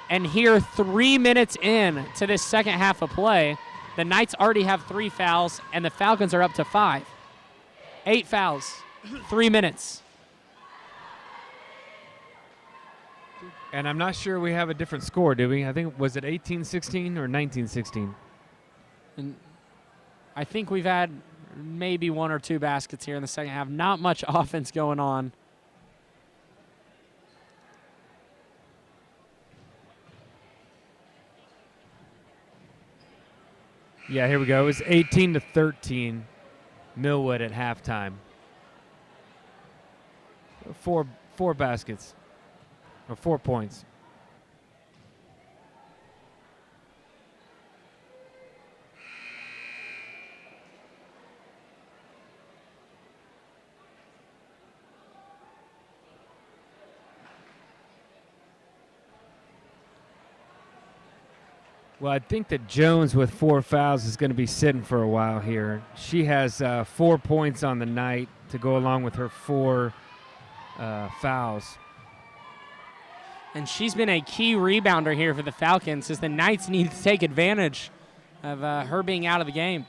And here, 3 minutes in to this second half of play, the Knights already have 3 fouls, and the Falcons are up to 5. 8 fouls, 3 minutes. And I'm not sure we have a different score, do we? I think, was it 18-16 or 19-16? And I think we've had maybe 1 or 2 baskets here in the second half. Not much offense going on. Yeah, here we go. It was 18-13, Millwood at halftime. Four baskets, or 4 points. Well, I think that Jones with 4 fouls is going to be sitting for a while here. She has 4 points on the night to go along with her 4 fouls. And she's been a key rebounder here for the Falcons as the Knights need to take advantage of her being out of the game.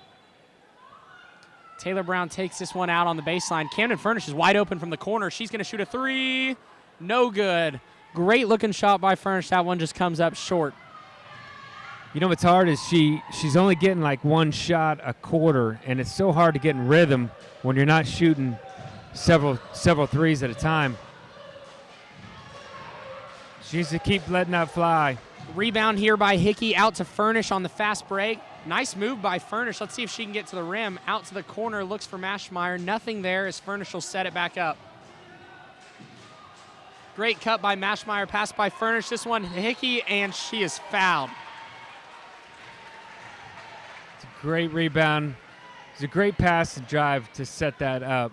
Taylor Brown takes this one out on the baseline. Camden Furnish is wide open from the corner. She's going to shoot a 3. No good. Great looking shot by Furnish. That one just comes up short. You know what's hard is she's only getting like 1 shot a quarter, and it's so hard to get in rhythm when you're not shooting several threes at a time. She needs to keep letting that fly. Rebound here by Hickey, out to Furnish on the fast break. Nice move by Furnish. Let's see if she can get to the rim. Out to the corner, looks for Mashmeyer. Nothing there as Furnish will set it back up. Great cut by Mashmeyer, pass by Furnish. This one, Hickey, and she is fouled. Great rebound. It's a great pass and drive to set that up.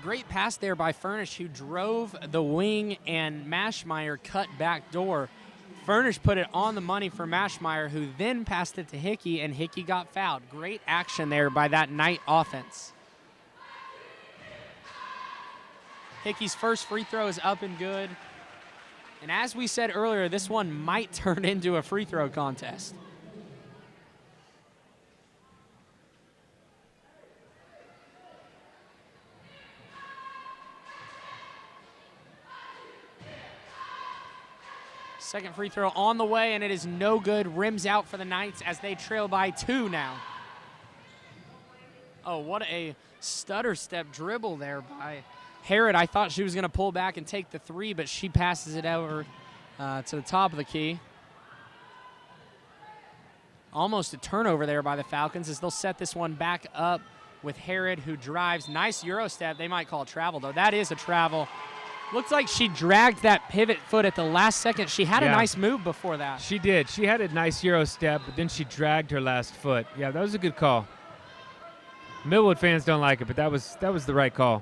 Great pass there by Furnish, who drove the wing, and Mashmeyer cut back door. Furnish put it on the money for Mashmeyer, who then passed it to Hickey, and Hickey got fouled. Great action there by that Knight offense. Hickey's first free throw is up and good. And as we said earlier, this one might turn into a free throw contest. Second free throw on the way, and it is no good. Rims out for the Knights as they trail by 2 now. Oh, what a stutter step dribble there by Harrod. I thought she was going to pull back and take the 3, but she passes it over to the top of the key. Almost a turnover there by the Falcons as they'll set this one back up with Harrod, who drives. Nice Euro step. They might call it travel, though. That is a travel. Looks like she dragged that pivot foot at the last second. She had a nice move before that. She did. She had a nice Euro step, but then she dragged her last foot. Yeah, that was a good call. Millwood fans don't like it, but that was the right call.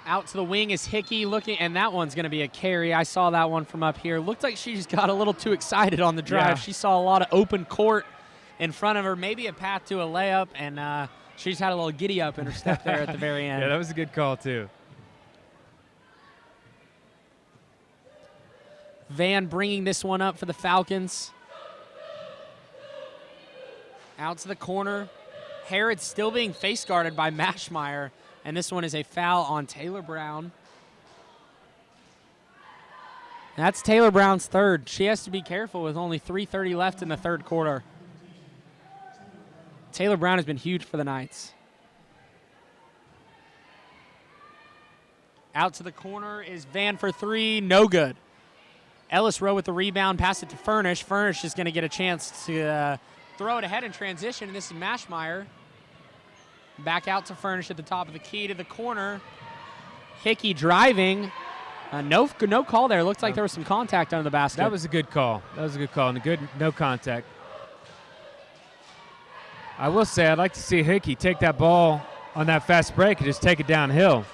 Out to the wing is Hickey looking, and that one's going to be a carry. I saw that one from up here. Looked like she just got a little too excited on the drive. Yeah. She saw a lot of open court in front of her, maybe a path to a layup, and she just had a little giddy up in her step there at the very end. Yeah, that was a good call, too. Van bringing this one up for the Falcons. Out to the corner. Harrod still being face guarded by Mashmeyer, and this one is a foul on Taylor Brown. That's Taylor Brown's third. She has to be careful with only 3:30 left in the third quarter. Taylor Brown has been huge for the Knights. Out to the corner is Van for 3, no good. Ellis Rowe with the rebound, pass it to Furnish. Furnish is going to get a chance to throw it ahead in transition, and this is Mashmeyer. Back out to Furnish at the top of the key to the corner. Hickey driving. No call there. Looks like there was some contact under the basket. That was a good call. That was a good call, and a good no contact. I will say I'd like to see Hickey take that ball on that fast break and just take it downhill.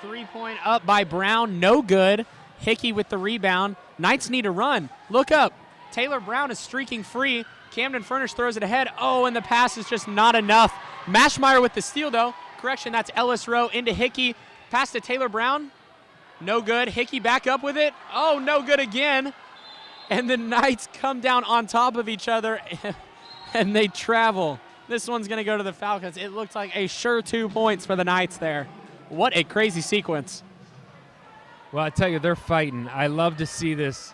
3-point up by Brown, no good. Hickey with the rebound. Knights need a run. Look up. Taylor Brown is streaking free. Camden Furnish throws it ahead. Oh, and the pass is just not enough. Mashmeyer with the steal, though. Correction, that's Ellis Rowe into Hickey. Pass to Taylor Brown. No good. Hickey back up with it. Oh, no good again. And the Knights come down on top of each other, and they travel. This one's going to go to the Falcons. It looks like a sure 2 points for the Knights there. What a crazy sequence. Well, I tell you, they're fighting. I love to see this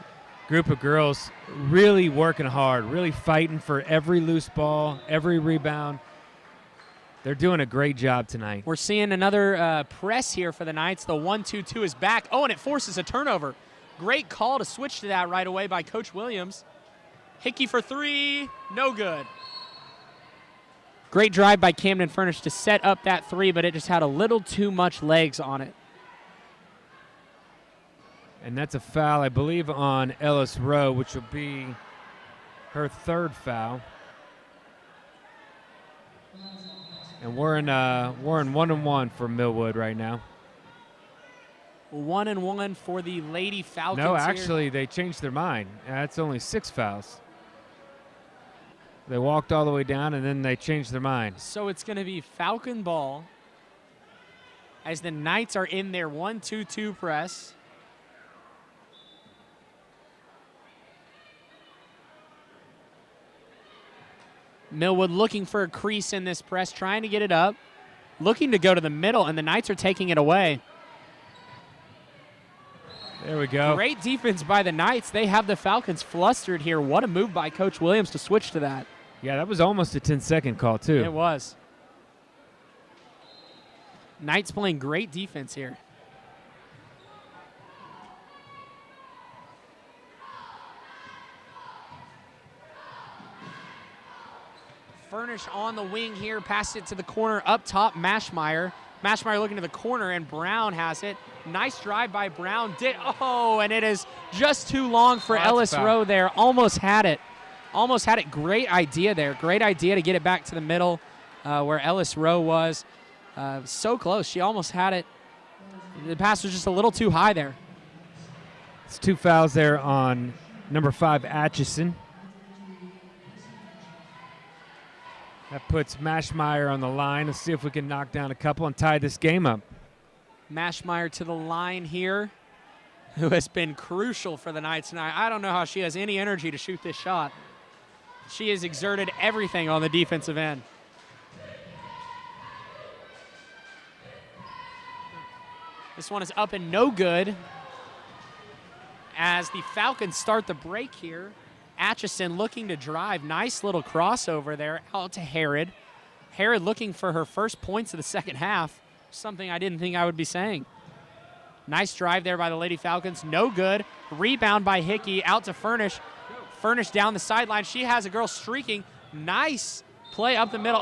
group of girls really working hard, really fighting for every loose ball, every rebound. They're doing a great job tonight. We're seeing another press here for the Knights. The 1-2-2 is back. Oh, and it forces a turnover. Great call to switch to that right away by Coach Williams. Hickey for three, no good. Great drive by Camden Furnish to set up that three, but it just had a little too much legs on it. And that's a foul, I believe, on Ellis Rowe, which will be her third foul. And we're in 1-1 for Millwood right now. 1-1 for the Lady Falcons. No, actually, they changed their mind. That's only 6 fouls. They walked all the way down, and then they changed their mind. So it's going to be Falcon ball as the Knights are in their 1-2-2 press. Millwood looking for a crease in this press, trying to get it up, looking to go to the middle, and the Knights are taking it away. There we go. Great defense by the Knights. They have the Falcons flustered here. What a move by Coach Williams to switch to that. Yeah, that was almost a 10-second call, too. It was. Knights playing great defense here. Furnish on the wing here, passed it to the corner up top, Mashmeyer. Mashmeyer looking to the corner, and Brown has it. Nice drive by Brown. And it is just too long for Ellis Rowe there. Almost had it. Almost had it. Great idea there. Great idea to get it back to the middle where Ellis Rowe was. So close. She almost had it. The pass was just a little too high there. It's 2 fouls there on number 5, Atchison. That puts Mashmeyer on the line. Let's see if we can knock down a couple and tie this game up. Mashmeyer to the line here, who has been crucial for the Knights tonight. I don't know how she has any energy to shoot this shot. She has exerted everything on the defensive end. This one is up and no good as the Falcons start the break here. Atchison looking to drive. Nice little crossover there out to Herod. Herod looking for her first points of the second half, something I didn't think I would be saying. Nice drive there by the Lady Falcons. No good. Rebound by Hickey out to Furnish. Furnish down the sideline. She has a girl streaking. Nice play up the middle.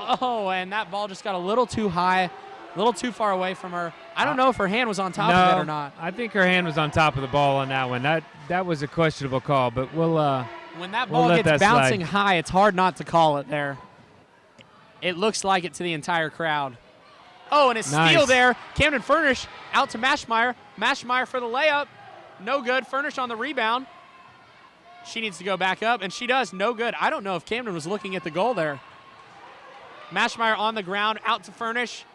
And that ball just got a little too high, a little too far away from her. I don't know if her hand was on top of it or not. I think her hand was on top of the ball on that one. That was a questionable call, but we'll when that ball gets bouncing high, it's hard not to call it there. It looks like it to the entire crowd. And a steal there. Camden Furnish out to Mashmeyer. Mashmeyer for the layup. No good. Furnish on the rebound. She needs to go back up, and she does. No good. I don't know if Camden was looking at the goal there. Mashmeyer on the ground, out to Furnish,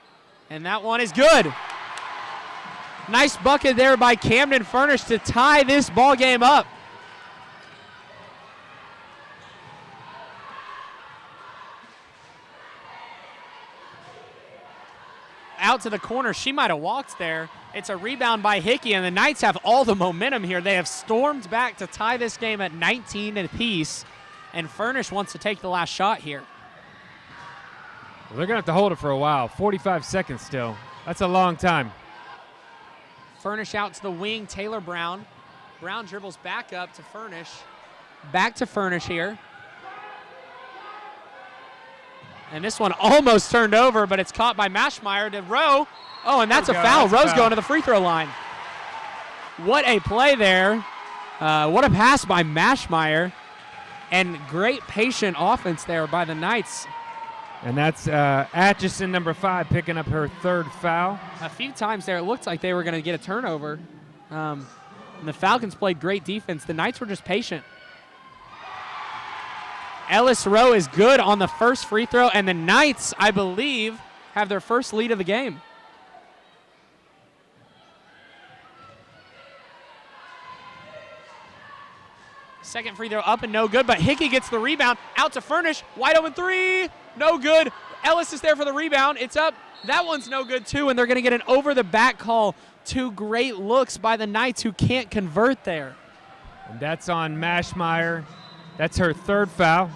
and that one is good. Nice bucket there by Camden Furnish to tie this ball game up. Out to the corner. She might have walked there. It's a rebound by Hickey, and the Knights have all the momentum here. They have stormed back to tie this game at 19 apiece, and Furnish wants to take the last shot here. Well, they're going to have to hold it for a while. 45 seconds still. That's a long time. Furnish out to the wing. Taylor Brown. Brown dribbles back up to Furnish. Back to Furnish here. And this one almost turned over, but it's caught by Mashmeyer to Rowe. And that's a foul. Rowe's going to the free throw line. What a play there. What a pass by Mashmeyer. And great patient offense there by the Knights. And that's Atchison, number 5, picking up her third foul. A few times there, it looked like they were going to get a turnover. And the Falcons played great defense. The Knights were just patient. Ellis Rowe is good on the first free throw, and the Knights, I believe, have their first lead of the game. Second free throw up and no good, but Hickey gets the rebound. Out to Furnish, wide open three, no good. Ellis is there for the rebound. It's up. That one's no good too, and they're going to get an over-the-back call. 2 great looks by the Knights who can't convert there. And that's on Mashmeyer. That's her third foul.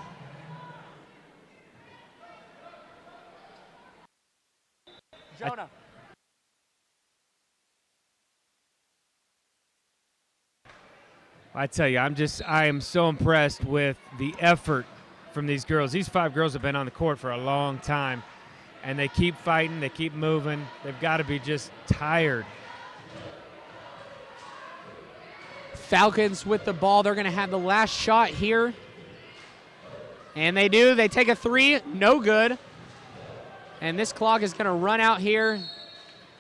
Jonah. I tell you, I am so impressed with the effort from these girls. These 5 girls have been on the court for a long time, and they keep fighting, they keep moving. They've got to be just tired. Falcons with the ball. They're going to have the last shot here. And they do. They take a 3. No good. And this clock is going to run out here.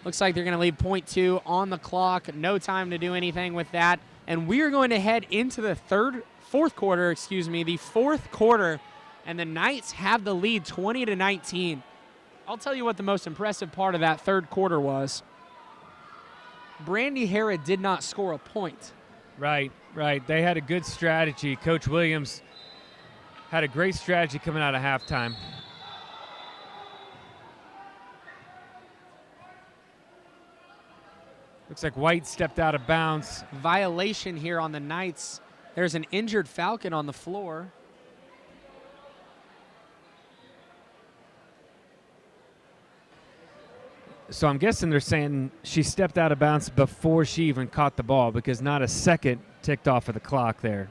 Looks like they're going to leave .2 on the clock. No time to do anything with that. And we are going to head into the fourth quarter, the fourth quarter. And the Knights have the lead 20-19. I'll tell you what the most impressive part of that third quarter was. Brandy Harrod did not score a point. Right. They had a good strategy. Coach Williams had a great strategy coming out of halftime. Looks like White stepped out of bounds. Violation here on the Knights. There's an injured Falcon on the floor. So I'm guessing they're saying she stepped out of bounds before she even caught the ball, because not a second ticked off of the clock there.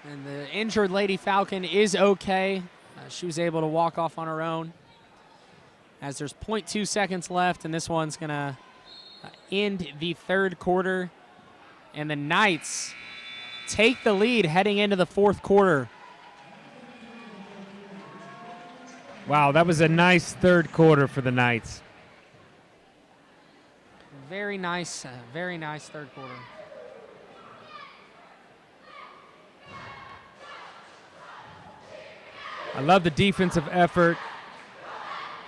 And the injured Lady Falcon is okay. She was able to walk off on her own. As there's .2 seconds left, and this one's going to end the third quarter. And the Knights take the lead heading into the fourth quarter. Wow, that was a nice third quarter for the Knights. Very nice third quarter. I love the defensive effort.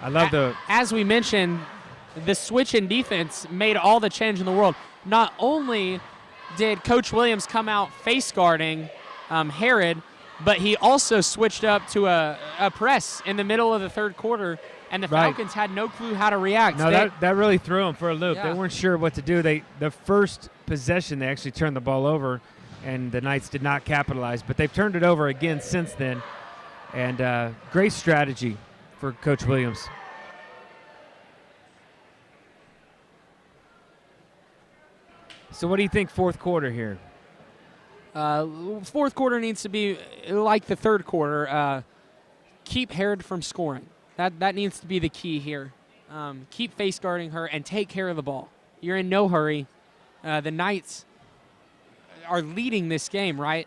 I love As we mentioned, the switch in defense made all the change in the world. Not only did Coach Williams come out face guarding Harrod, but he also switched up to a press in the middle of the third quarter, and the Falcons had no clue how to react. No, that really threw them for a loop. Yeah. They weren't sure what to do. The first possession, they actually turned the ball over, and the Knights did not capitalize. But they've turned it over again since then, and great strategy for Coach Williams. So what do you think fourth quarter here? Fourth quarter needs to be like the third quarter. Keep Harrod from scoring. That needs to be the key here. Keep face guarding her and take care of the ball. You're in no hurry. The Knights are leading this game, right?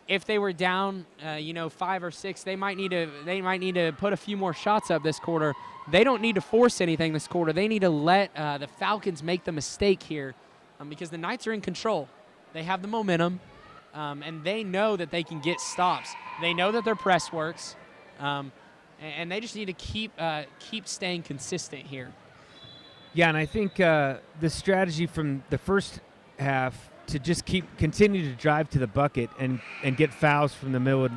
If they were down, 5 or 6, they might need to put a few more shots up this quarter. They don't need to force anything this quarter. They need to let the Falcons make the mistake here, because the Knights are in control. They have the momentum, and they know that they can get stops. They know that their press works, and they just need to keep staying consistent here. Yeah, and I think the strategy from the first half to just continue to drive to the bucket and get fouls from the Millwood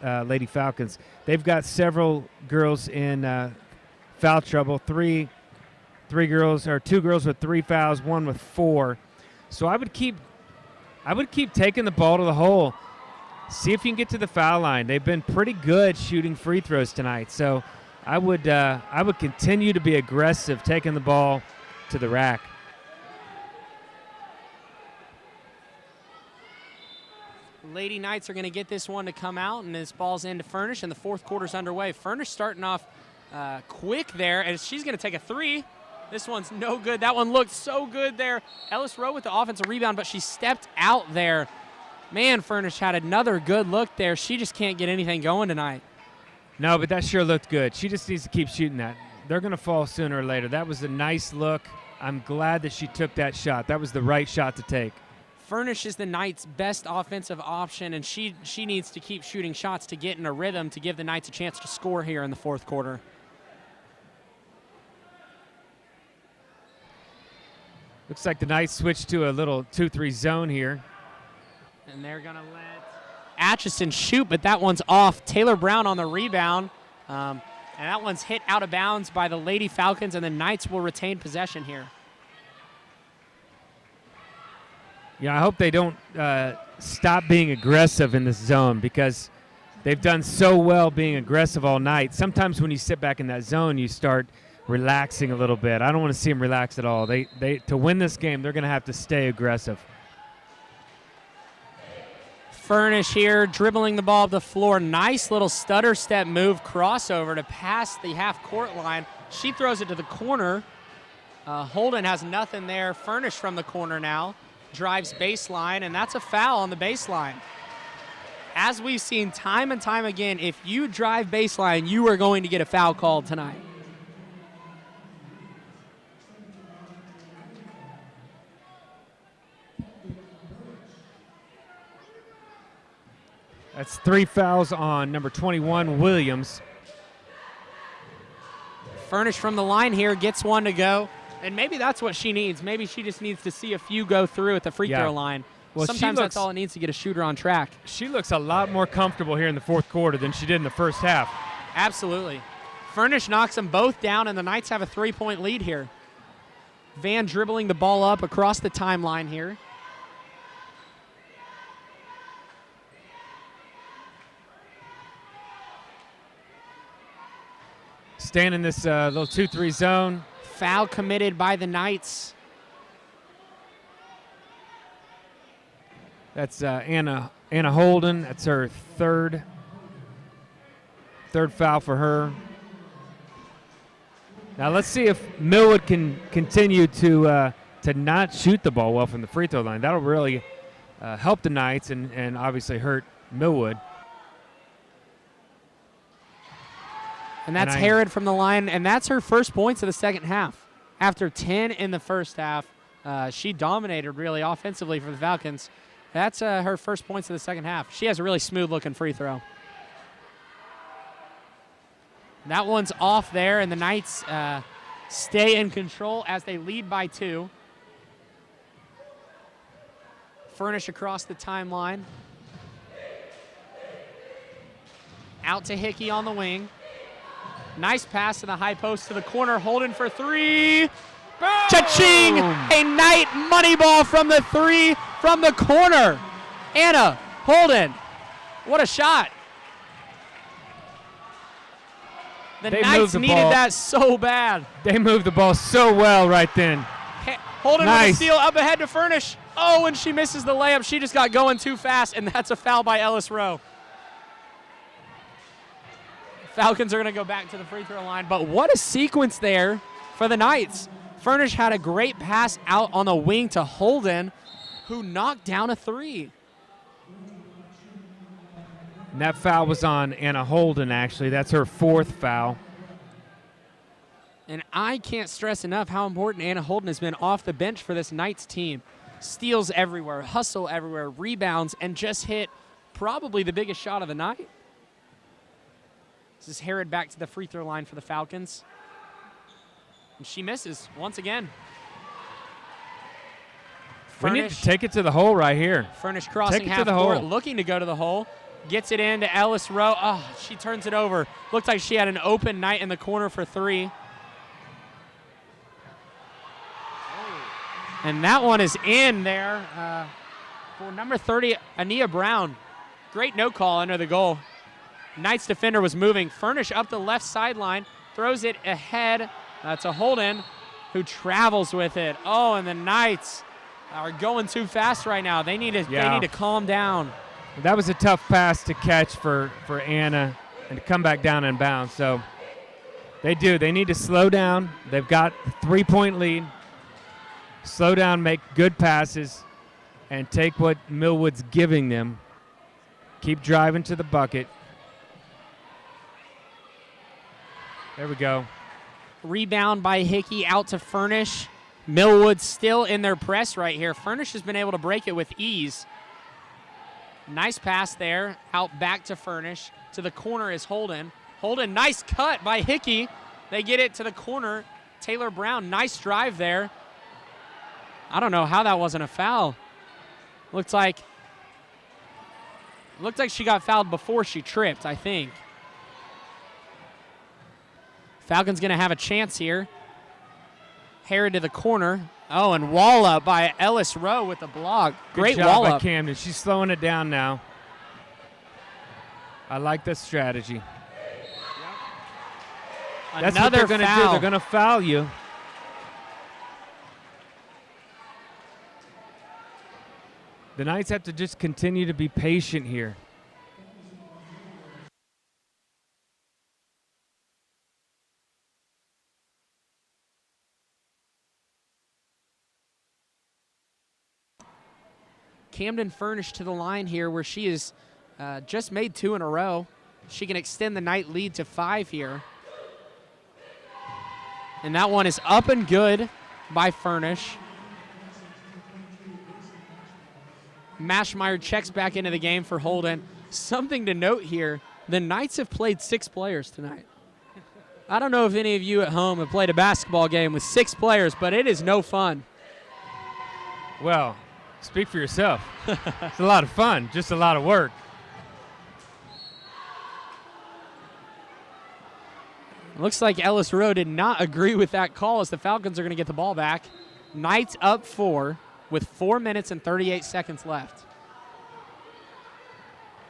Lady Falcons. They've got several girls in foul trouble. Two girls with 3 fouls, one with 4. So I would keep taking the ball to the hole. See if you can get to the foul line. They've been pretty good shooting free throws tonight. So I would continue to be aggressive, taking the ball to the rack. Lady Knights are going to get this one to come out, and this ball's into Furnish, and the fourth quarter's underway. Furnish starting off quick there, and she's going to take a 3. This one's no good. That one looked so good there. Ellis Rowe with the offensive rebound, but she stepped out there. Man, Furnish had another good look there. She just can't get anything going tonight. No, but that sure looked good. She just needs to keep shooting that. They're going to fall sooner or later. That was a nice look. I'm glad that she took that shot. That was the right shot to take. Furnish is the Knights' best offensive option, and she needs to keep shooting shots to get in a rhythm to give the Knights a chance to score here in the fourth quarter. Looks like the Knights switched to a little 2-3 zone here. And they're going to let Atchison shoot, but that one's off. Taylor Brown on the rebound. And that one's hit out of bounds by the Lady Falcons, and the Knights will retain possession here. Yeah, I hope they don't stop being aggressive in this zone, because they've done so well being aggressive all night. Sometimes when you sit back in that zone, you start relaxing a little bit. I don't want to see them relax at all. They to win this game, they're going to have to stay aggressive. Furnish here, dribbling the ball up the floor. Nice little stutter step move, crossover to pass the half-court line. She throws it to the corner. Holden has nothing there. Furnish from the corner now. Drives baseline, and that's a foul on the baseline. As we've seen time and time again, if you drive baseline, you are going to get a foul called tonight. That's 3 fouls on number 21, Williams. Furnish from the line here, gets one to go. And maybe that's what she needs. Maybe she just needs to see a few go through at the free throw line. Well, sometimes that's all it needs to get a shooter on track. She looks a lot more comfortable here in the fourth quarter than she did in the first half. Absolutely. Furnish knocks them both down, and the Knights have a 3-point lead here. Van dribbling the ball up across the timeline here. Staying in this little 2-3 zone. Foul committed by the Knights. That's Anna Holden. That's her third foul for her. Now let's see if Millwood can continue to not shoot the ball well from the free throw line. That'll really help the Knights and obviously hurt Millwood. And that's Herod from the line, and that's her first points of the second half. After 10 in the first half, she dominated really offensively for the Falcons. That's her first points of the second half. She has a really smooth-looking free throw. That one's off there, and the Knights stay in control as they lead by 2. Furnish across the timeline. Out to Hickey on the wing. Nice pass to the high post to the corner. Holden for 3. Boom! Cha-ching! A Knight money ball from the 3 from the corner. Anna Holden. What a shot. The Knights needed that so bad. They moved the ball so well right then. Holden with a steal up ahead to Furnish. Oh, and she misses the layup. She just got going too fast, and that's a foul by Ellis Rowe. Falcons are going to go back to the free throw line, but what a sequence there for the Knights. Furnish had a great pass out on the wing to Holden, who knocked down a 3. And that foul was on Anna Holden, actually. That's her 4th foul. And I can't stress enough how important Anna Holden has been off the bench for this Knights team. Steals everywhere, hustle everywhere, rebounds, and just hit probably the biggest shot of the night. This is Herod back to the free throw line for the Falcons. And she misses once again. We need to take it to the hole right here. Furnish crossing half court, looking to go to the hole. Gets it into Ellis Rowe. Oh, she turns it over. Looked like she had an open Knight in the corner for 3. And that one is in there for number 30, Ania Brown. Great no call under the goal. Knights defender was moving. Furnish up the left sideline, throws it ahead to Holden, who travels with it. Oh, and the Knights are going too fast right now. They need to calm down. That was a tough pass to catch for Anna and to come back down and bounce. So they do. They need to slow down. They've got a 3-point lead. Slow down, make good passes, and take what Millwood's giving them. Keep driving to the bucket. There we go. Rebound by Hickey out to Furnish. Millwood still in their press right here. Furnish has been able to break it with ease. Nice pass there. Out back to Furnish. To the corner is Holden. Holden, nice cut by Hickey. They get it to the corner. Taylor Brown, nice drive there. I don't know how that wasn't a foul. Looked like she got fouled before she tripped, I think. Falcons going to have a chance here. Herod to the corner. Oh, and wall up by Ellis Rowe with the block. Great Good job wall by up. Camden. She's slowing it down now. I like this strategy. That's what they're going to do. They're going to foul you. The Knights have to just continue to be patient here. Camden Furnish to the line here where she has just made 2 in a row. She can extend the Knight lead to 5 here. And that one is up and good by Furnish. Maschmeyer checks back into the game for Holden. Something to note here, the Knights have played 6 players tonight. I don't know if any of you at home have played a basketball game with 6 players, but it is no fun. Well, speak for yourself. It's a lot of fun, just a lot of work. Looks like Ellis Rowe did not agree with that call as the Falcons are going to get the ball back. Knights up 4 with 4 minutes and 38 seconds left.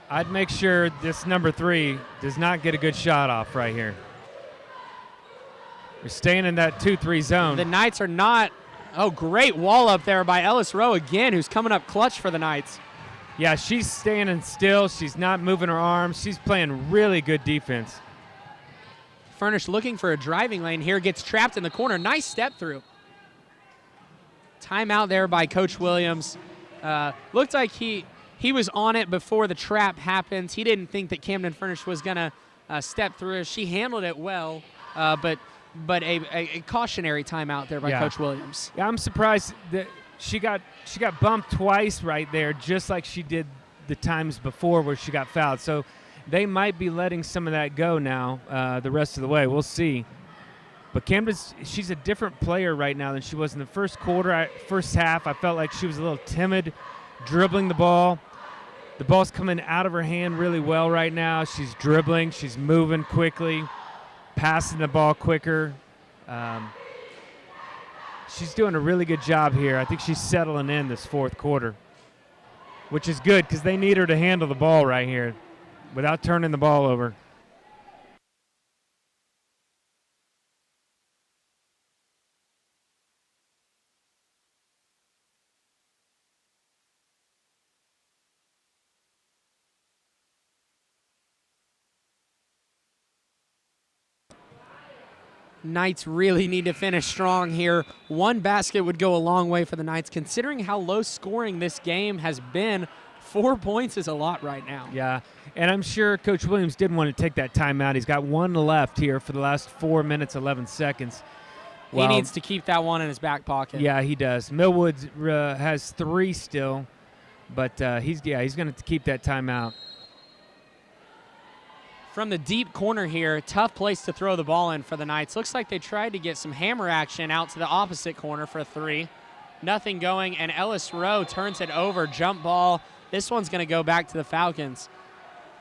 I'd make sure this number 3 does not get a good shot off right here. We're staying in that 2-3 zone. The Knights are not. Oh, great wall up there by Ellis Rowe again, who's coming up clutch for the Knights. Yeah, she's standing still. She's not moving her arms. She's playing really good defense. Furnish looking for a driving lane here, gets trapped in the corner. Nice step through. Timeout there by Coach Williams. Looked like he was on it before the trap happened. He didn't think that Camden Furnish was going to step through. She handled it well, but a cautionary timeout there by Coach Williams. Yeah, I'm surprised that she got bumped twice right there, just like she did the times before where she got fouled. So they might be letting some of that go now the rest of the way. We'll see. But she's a different player right now than she was in the first half. I felt like she was a little timid, dribbling the ball. The ball's coming out of her hand really well right now. She's dribbling. She's moving quickly, passing the ball quicker. She's doing a really good job here. I think she's settling in this fourth quarter, which is good because they need her to handle the ball right here without turning the ball over. Knights really need to finish strong here. One basket would go a long way for the Knights. Considering how low scoring this game has been, 4 points is a lot right now. Yeah, and I'm sure Coach Williams didn't want to take that timeout. He's got one left here for the last 4 minutes, 11 seconds. He needs to keep that one in his back pocket. Yeah, he does. Millwood has 3 still, but he's going to keep that timeout. From the deep corner here, tough place to throw the ball in for the Knights. Looks like they tried to get some hammer action out to the opposite corner for a 3. Nothing going, and Ellis Rowe turns it over, jump ball. This one's going to go back to the Falcons.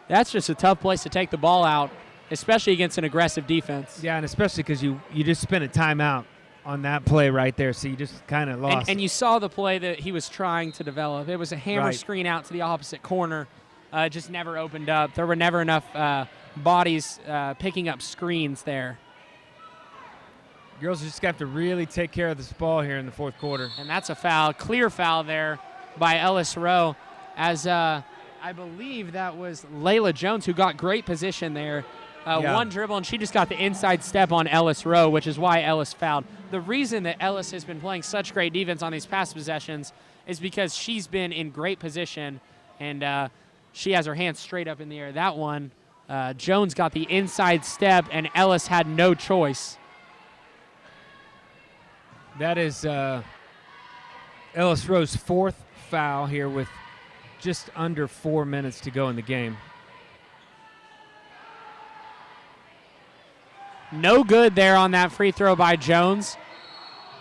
That's just a tough place to take the ball out, especially against an aggressive defense. Yeah, and especially because you just spent a timeout on that play right there, so you just kind of lost. And you saw the play that he was trying to develop. It was a hammer screen out to the opposite corner. Just never opened up. There were never enough bodies picking up screens there. Girls just got to really take care of this ball here in the fourth quarter. And that's a foul, clear foul there by Ellis Rowe, as I believe that was Layla Jones who got great position there. One dribble, and she just got the inside step on Ellis Rowe, which is why Ellis fouled. The reason that Ellis has been playing such great defense on these past possessions is because she's been in great position, and she has her hands straight up in the air. That one, Jones got the inside step, and Ellis had no choice. That is Ellis Rowe's 4th foul here with just under 4 minutes to go in the game. No good there on that free throw by Jones.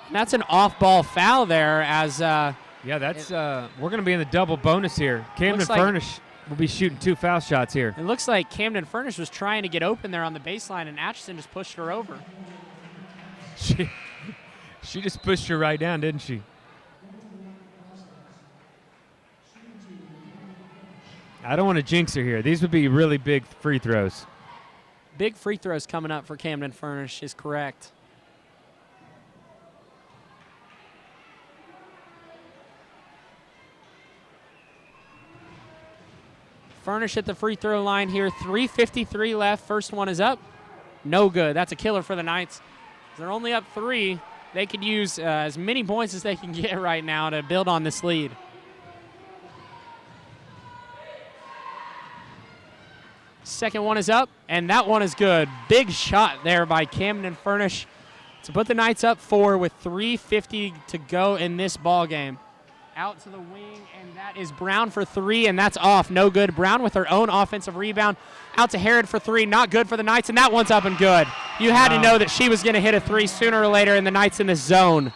And that's an off-ball foul there as yeah, that's we're going to be in the double bonus here. Camden Furnish will be shooting 2 foul shots here. It looks like Camden Furnish was trying to get open there on the baseline, and Atchison just pushed her over. She just pushed her right down, didn't she? I don't want to jinx her here. These would be really big free throws. Big free throws coming up for Camden Furnish is correct. Furnish at the free throw line here. 3:53 left. First one is up. No good. That's a killer for the Knights. They're only up 3. They could use as many points as they can get right now to build on this lead. Second one is up, and that one is good. Big shot there by Camden Furnish to put the Knights up 4 with 3:50 to go in this ball game. Out to the wing, and that is Brown for 3, and that's off. No good. Brown with her own offensive rebound. Out to Herod for 3. Not good for the Knights, and that one's up and good. You had to know that she was going to hit a 3 sooner or later, and the Knights in the zone.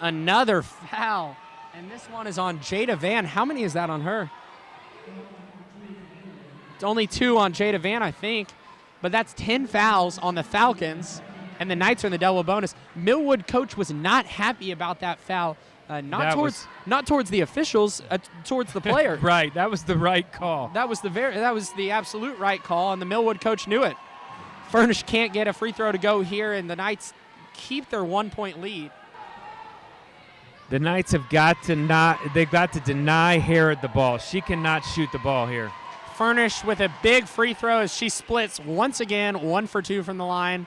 Another foul, and this one is on Jada Van. How many is that on her? It's only 2 on Jada Van, I think, but that's 10 fouls on the Falcons. And the Knights are in the double bonus. Millwood coach was not happy about that foul. Not towards the officials, towards the player. Right, that was the right call. That was the absolute right call, and the Millwood coach knew it. Furnish can't get a free throw to go here, and the Knights keep their 1-point lead. The Knights have got to deny Herod the ball. She cannot shoot the ball here. Furnish with a big free throw as she splits once again, 1 for 2 from the line.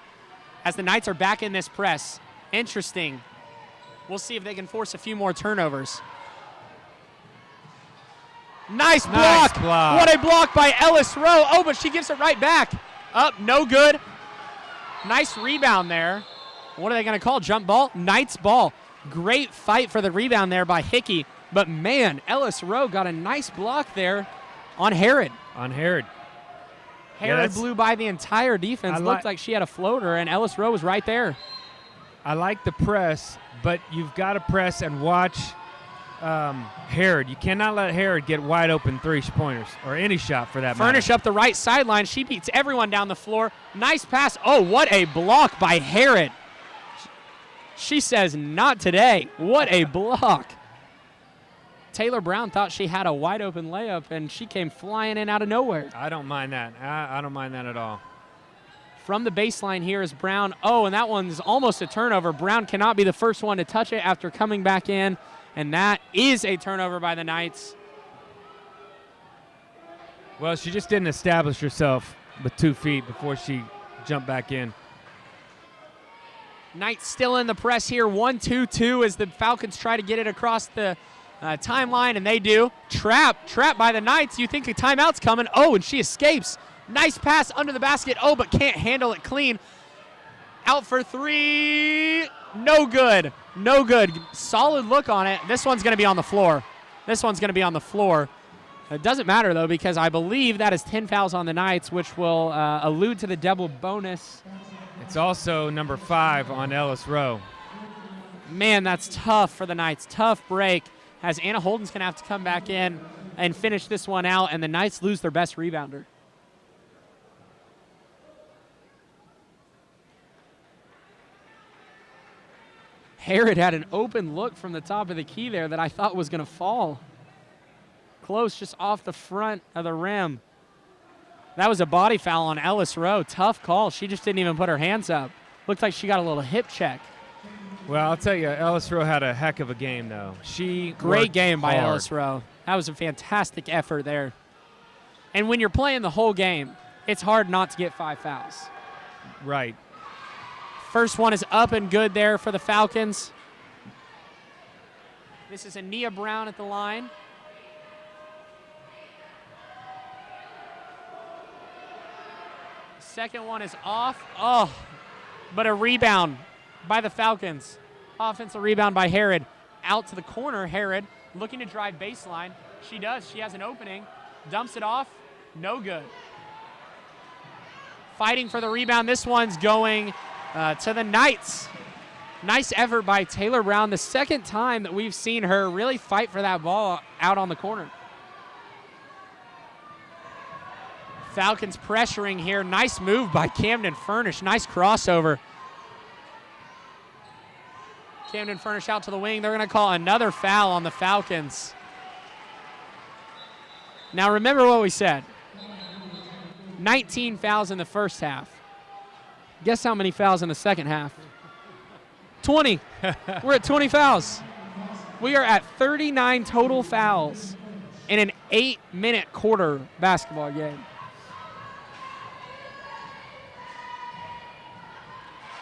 As the Knights are back in this press. Interesting. We'll see if they can force a few more turnovers. Nice block. What a block by Ellis Rowe. Oh, but she gives it right back. Up, no good. Nice rebound there. What are they going to call? Jump ball? Knights ball. Great fight for the rebound there by Hickey. But, man, Ellis Rowe got a nice block there on Herod. Herod blew by the entire defense. Looked like she had a floater, and Ellis Rowe was right there. I like the press, but you've got to press and watch Herod. You cannot let Herod get wide open 3-pointers or any shot for that matter. Furnish up the right sideline. She beats everyone down the floor. Nice pass. Oh, what a block by Herod. She says, not today. What a block. Taylor Brown thought she had a wide open layup, and she came flying in out of nowhere. I don't mind that. I don't mind that at all. From the baseline here is Brown. Oh, and that one's almost a turnover. Brown cannot be the first one to touch it after coming back in, and that is a turnover by the Knights. Well, she just didn't establish herself with 2 feet before she jumped back in. Knights still in the press here. 1-2-2 as the Falcons try to get it across the timeline, and they do. Trapped by the Knights. You think a timeout's coming. Oh, and she escapes. Nice pass under the basket. Oh, but can't handle it clean. Out for 3. No good. No good. Solid look on it. This one's going to be on the floor. It doesn't matter, though, because I believe that is 10 fouls on the Knights, which will allude to the double bonus. It's also number 5 on Ellis Rowe. Man, that's tough for the Knights. Tough break. As Anna Holden's going to have to come back in and finish this one out, and the Knights lose their best rebounder. Herod had an open look from the top of the key there that I thought was going to fall. Close, just off the front of the rim. That was a body foul on Ellis Rowe. Tough call. She just didn't even put her hands up. Looked like she got a little hip check. Well, I'll tell you, Ellis Rowe had a heck of a game, though. Great game by Ellis Rowe. That was a fantastic effort there. And when you're playing the whole game, it's hard not to get 5 fouls. Right. First one is up and good there for the Falcons. This is Ania Brown at the line. Second one is off. Oh, but a rebound by the Falcons. Offensive rebound by Herod. Out to the corner, Herod looking to drive baseline. She does. She has an opening. Dumps it off. No good. Fighting for the rebound. This one's going to the Knights. Nice effort by Taylor Brown. The second time that we've seen her really fight for that ball out on the corner. Falcons pressuring here. Nice move by Camden Furnish. Nice crossover. Camden Furnish out to the wing. They're going to call another foul on the Falcons. Now remember what we said. 19 fouls in the first half. Guess how many fouls in the second half? 20. We're at 20 fouls. We are at 39 total fouls in an 8-minute quarter basketball game.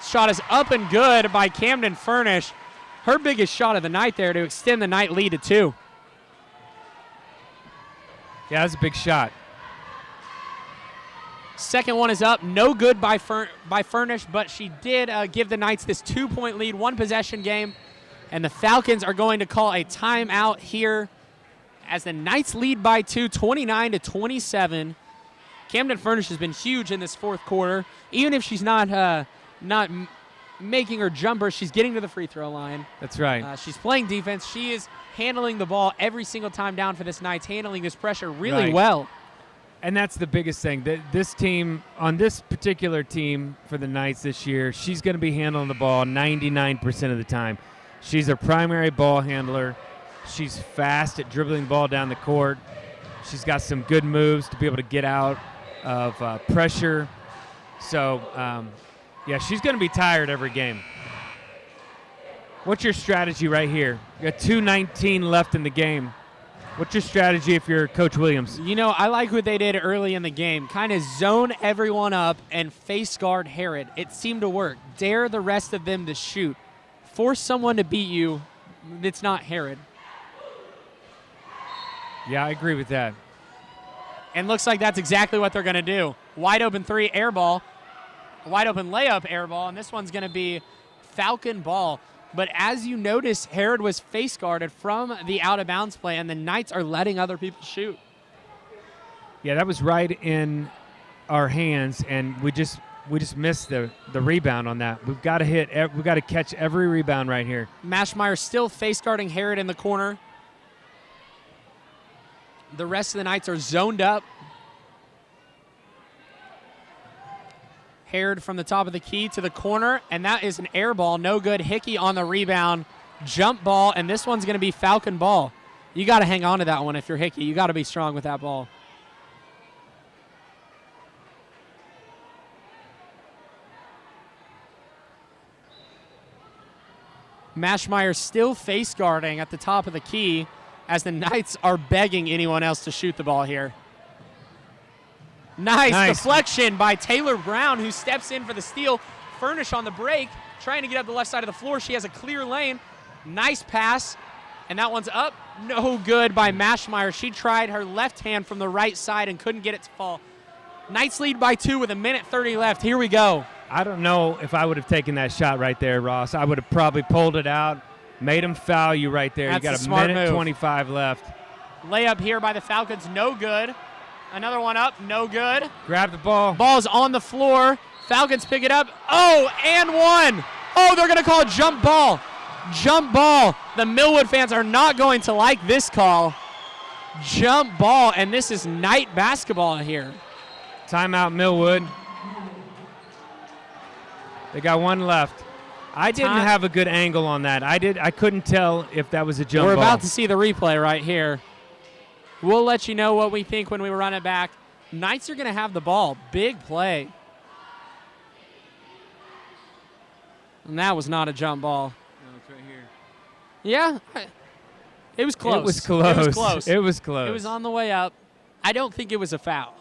Shot is up and good by Camden Furnish. Her biggest shot of the night there to extend the night lead to 2. Yeah, that's a big shot. Second one is up. No good by Furnish, but she did give the Knights this 2-point lead, 1-possession game. And the Falcons are going to call a timeout here as the Knights lead by 2, 29-27. Camden Furnish has been huge in this fourth quarter. Even if she's not making her jumper, she's getting to the free throw line. That's right. She's playing defense. She is handling the ball every single time down for this Knights, handling this pressure really well. And that's the biggest thing. This team, on this particular team for the Knights this year, she's going to be handling the ball 99% of the time. She's a primary ball handler. She's fast at dribbling the ball down the court. She's got some good moves to be able to get out of pressure. So, yeah, she's going to be tired every game. What's your strategy right here? You got 2:19 left in the game. What's your strategy if you're Coach Williams? You know, I like what they did early in the game. Kind of zone everyone up and face guard Herod. It seemed to work. Dare the rest of them to shoot. Force someone to beat you that's not Herod. Yeah, I agree with that. And looks like that's exactly what they're going to do. Wide open 3 air ball. Wide open layup air ball. And this one's going to be Falcon ball. But as you notice, Herod was face guarded from the out of bounds play, and the Knights are letting other people shoot. Yeah, that was right in our hands, and we just missed the rebound on that. We've got to we've got to catch every rebound right here. Mashmeyer still face guarding Herod in the corner. The rest of the Knights are zoned up. Herod from the top of the key to the corner, and that is an air ball. No good. Hickey on the rebound. Jump ball, and this one's going to be Falcon ball. You got to hang on to that one if you're Hickey. You got to be strong with that ball. Mashmeyer still face guarding at the top of the key as the Knights are begging anyone else to shoot the ball here. Nice deflection by Taylor Brown, who steps in for the steal. Furnish on the break, trying to get up the left side of the floor. She has a clear lane. Nice pass, and that one's up. No good by Mashmeyer. She tried her left hand from the right side and couldn't get it to fall. Knights lead by 2 with 1:30 left. Here we go. I don't know if I would have taken that shot right there, Ross. I would have probably pulled it out, made him foul you right there. That's you got a smart 1:25 left. Layup here by the Falcons, no good. Another one up, no good. Grab the ball. Ball's on the floor. Falcons pick it up. Oh, and one. Oh, they're going to call a jump ball. Jump ball. The Millwood fans are not going to like this call. Jump ball, and this is night basketball here. Timeout, Millwood. They got one left. I didn't have a good angle on that. I couldn't tell if that was a jump ball. We're about to see the replay right here. We'll let you know what we think when we run it back. Knights are going to have the ball. Big play. And that was not a jump ball. No, it's right here. Yeah. It was close. It was close. It was close. It was close. It was on the way up. I don't think it was a foul.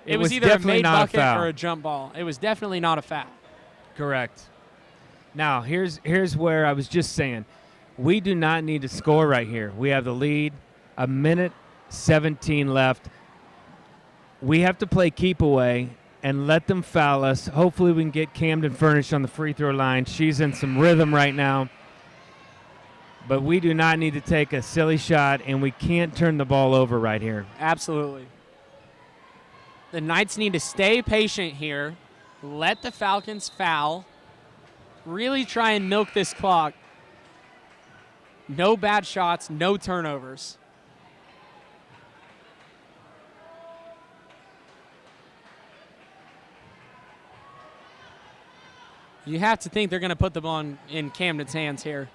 It was either a definitely made not bucket a foul. or a jump ball. It was definitely not a foul. Correct. Now, here's where I was just saying. We do not need to score right here. We have the lead. 1:17 left. We have to play keep away and let them foul us. Hopefully we can get Camden Furnish on the free throw line. She's in some rhythm right now. But we do not need to take a silly shot, and we can't turn the ball over right here. Absolutely. The Knights need to stay patient here, let the Falcons foul, really try and milk this clock. No bad shots, no turnovers. You have to think they're going to put the ball in Camden's hands here.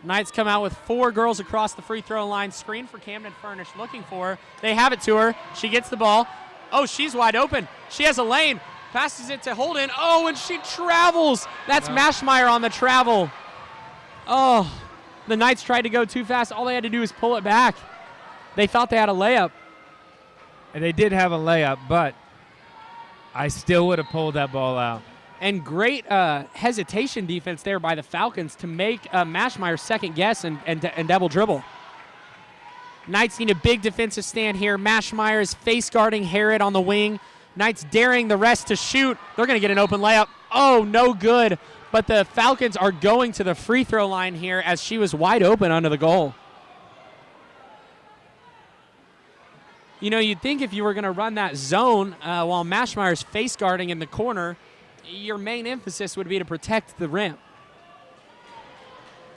Knights come out with 4 girls across the free throw line. Screen for Camden Furnish, looking for her. They have it to her. She gets the ball. Oh, she's wide open. She has a lane. Passes it to Holden. Oh, and she travels. That's Mashmeyer on the travel. Oh, the Knights tried to go too fast. All they had to do was pull it back. They thought they had a layup. And they did have a layup, but I still would have pulled that ball out. And great hesitation defense there by the Falcons to make Mashmeyer second guess and double dribble. Knights need a big defensive stand here. Mashmeyer is face guarding Harrod on the wing. Knights daring the rest to shoot. They're going to get an open layup. Oh, no good. But the Falcons are going to the free throw line here as she was wide open under the goal. You know, you'd think if you were going to run that zone while Mashmeyer's face guarding in the corner, your main emphasis would be to protect the rim.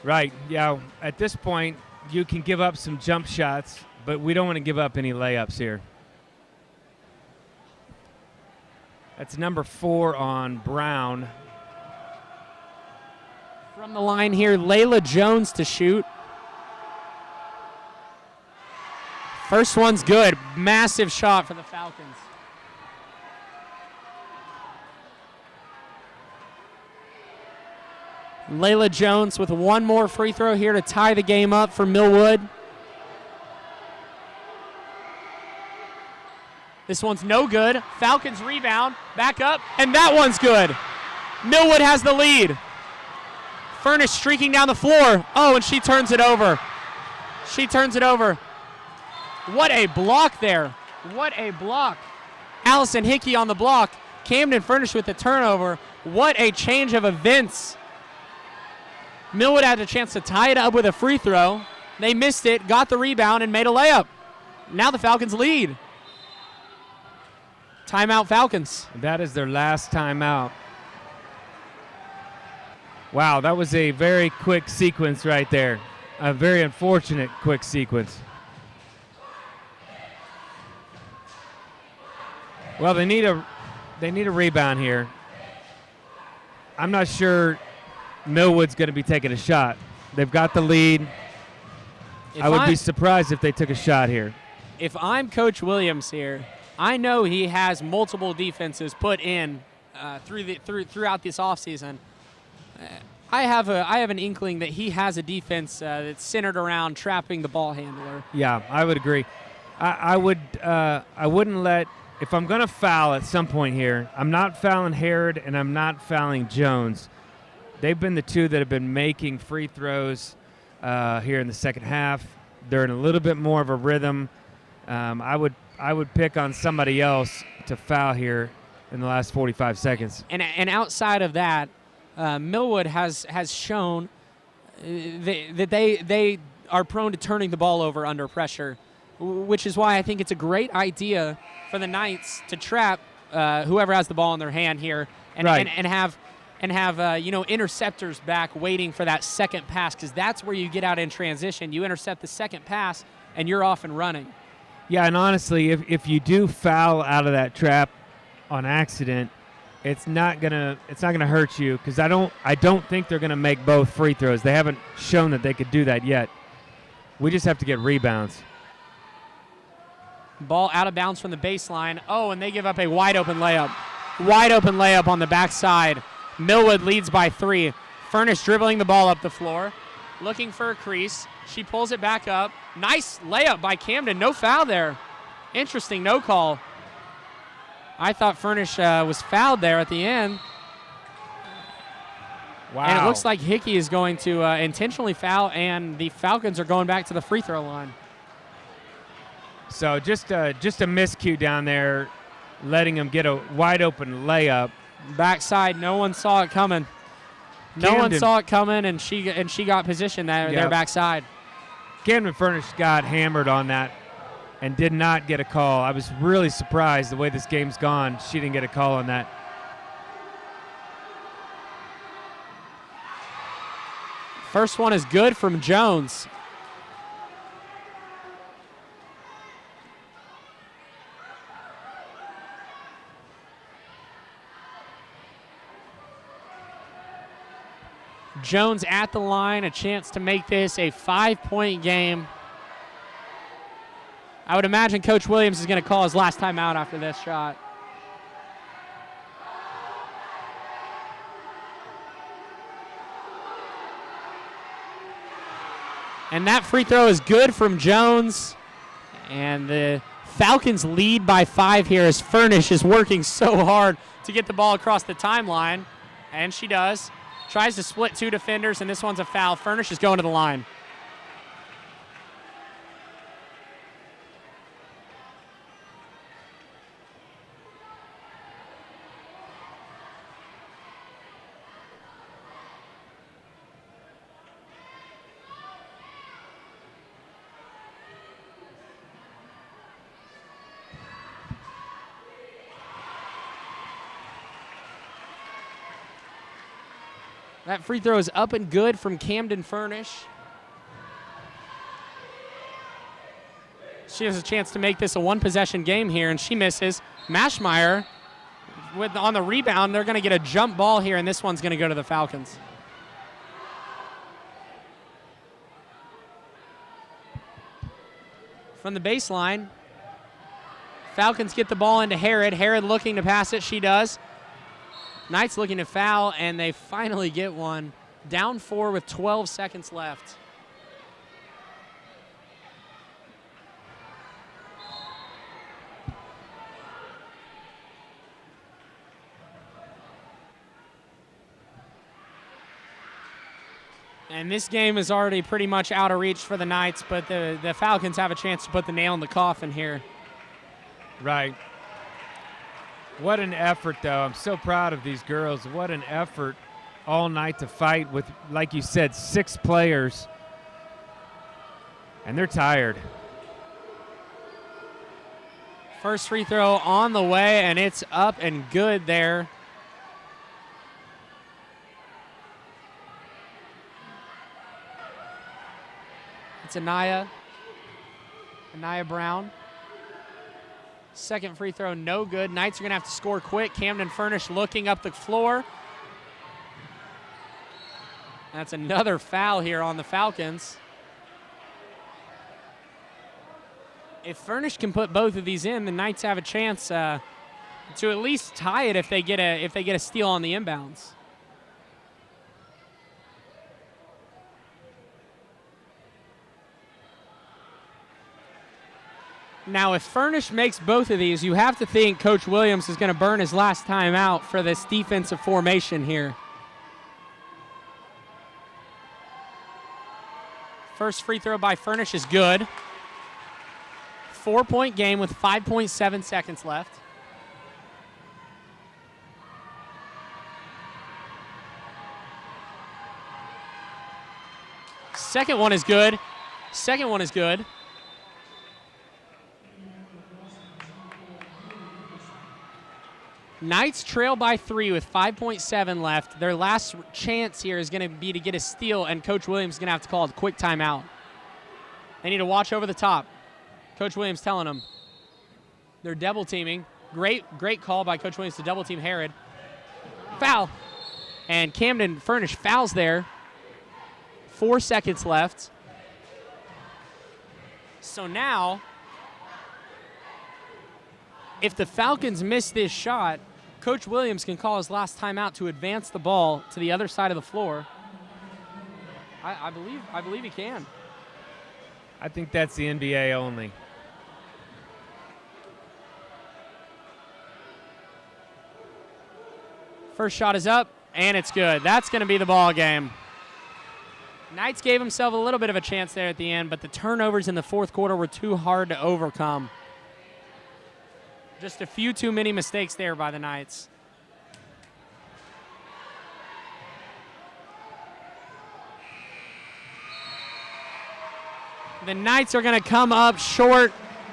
Right, yeah. At this point, you can give up some jump shots, but we don't want to give up any layups here. That's number 4 on Brown. From the line here, Layla Jones to shoot. First one's good. Massive shot for the Falcons. Layla Jones with one more free throw here to tie the game up for Millwood. This one's no good. Falcons rebound, back up, and that one's good. Millwood has the lead. Furnish streaking down the floor. Oh, and she turns it over. She turns it over. What a block there. What a block. Allison Hickey on the block. Camden Furnish with the turnover. What a change of events. Millwood had a chance to tie it up with a free throw. They missed it, got the rebound, and made a layup. Now the Falcons lead. Timeout Falcons. That is their last timeout. Wow, that was a very quick sequence right there. A very unfortunate quick sequence. Well, they need a rebound here. I'm not sure Millwood's going to be taking a shot. They've got the lead. I would be surprised if they took a shot here. If I'm Coach Williams here, I know he has multiple defenses put in throughout this offseason. I have an inkling that he has a defense that's centered around trapping the ball handler. Yeah, I would agree. I wouldn't let, if I'm going to foul at some point here, I'm not fouling Harrod and I'm not fouling Jones. They've been the two that have been making free throws here in the second half. They're in a little bit more of a rhythm. I would pick on somebody else to foul here in the last 45 seconds. And outside of that, Millwood has shown that they are prone to turning the ball over under pressure, which is why I think it's a great idea for the Knights to trap whoever has the ball in their hand here and have interceptors back waiting for that second pass, because that's where you get out in transition. You intercept the second pass and you're off and running. Yeah, and honestly, if you do foul out of that trap on accident, it's not gonna hurt you, because I don't think they're gonna make both free throws. They haven't shown that they could do that yet. We just have to get rebounds. Ball out of bounds from the baseline. Oh, and they give up a wide open layup. Wide open layup on the backside. Millwood leads by 3. Furnish dribbling the ball up the floor, looking for a crease. She pulls it back up. Nice layup by Camden. No foul there. Interesting no call. I thought Furnish was fouled there at the end. Wow. And it looks like Hickey is going to intentionally foul, and the Falcons are going back to the free throw line. So just a miscue down there, letting them get a wide open layup. Backside, no one saw it coming. No one saw it coming, and she got positioned there backside. Camden Furnish got hammered on that and did not get a call. I was really surprised the way this game's gone. She didn't get a call on that. First one is good from Jones. Jones at the line, a chance to make this a 5-point game. I would imagine Coach Williams is going to call his last timeout after this shot. And that free throw is good from Jones. And the Falcons lead by 5 here as Furnish is working so hard to get the ball across the timeline. And she does. Tries to split 2 defenders, and this one's a foul. Furnish is going to the line. That free throw is up and good from Camden Furnish. She has a chance to make this a 1-possession game here, and she misses. Mashmeyer, on the rebound, they're going to get a jump ball here, and this one's going to go to the Falcons. From the baseline, Falcons get the ball into Herod. Herod looking to pass it. She does. Knights looking to foul, and they finally get one. Down 4 with 12 seconds left. And this game is already pretty much out of reach for the Knights, but the Falcons have a chance to put the nail in the coffin here. Right. What an effort, though. I'm so proud of these girls. What an effort all night to fight with, like you said, 6 players. And they're tired. First free throw on the way, and it's up and good there. It's Anaya Brown. Second free throw, no good. Knights are going to have to score quick. Camden Furnish looking up the floor. That's another foul here on the Falcons. If Furnish can put both of these in, the Knights have a chance to at least tie it if they get a steal on the inbounds. Now, if Furnish makes both of these, you have to think Coach Williams is going to burn his last time out for this defensive formation here. First free throw by Furnish is good. 4-point game with 5.7 seconds left. Second one is good. Second one is good. Knights trail by 3 with 5.7 left. Their last chance here is going to be to get a steal, and Coach Williams is going to have to call a quick timeout. They need to watch over the top. Coach Williams telling them. They're double teaming. Great call by Coach Williams to double team Herod. Foul. And Camden Furnish fouls there. 4 seconds left. So now, if the Falcons miss this shot, Coach Williams can call his last timeout to advance the ball to the other side of the floor. I believe he can. I think that's the NBA only. First shot is up, and it's good. That's going to be the ball game. Knights gave himself a little bit of a chance there at the end, but the turnovers in the fourth quarter were too hard to overcome. Just a few too many mistakes there by the Knights. The Knights are going to come up short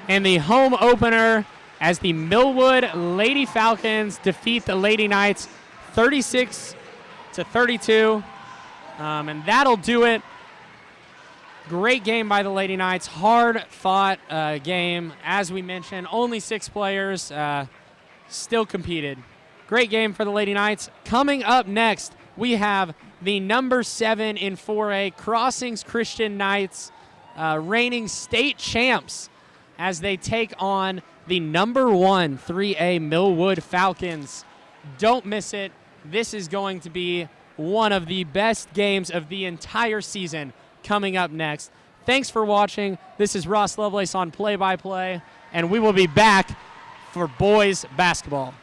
in the home opener as the Millwood Lady Falcons defeat the Lady Knights 36-32. And that'll do it. Great game by the Lady Knights. Hard-fought game. As we mentioned, only 6 players still competed. Great game for the Lady Knights. Coming up next, we have the number 7 in 4A Crossings Christian Knights, reigning state champs, as they take on the number 1 3A Millwood Falcons. Don't miss it. This is going to be one of the best games of the entire season coming up next. Thanks for watching. This is Ross Lovelace on Play by Play, and we will be back for boys basketball.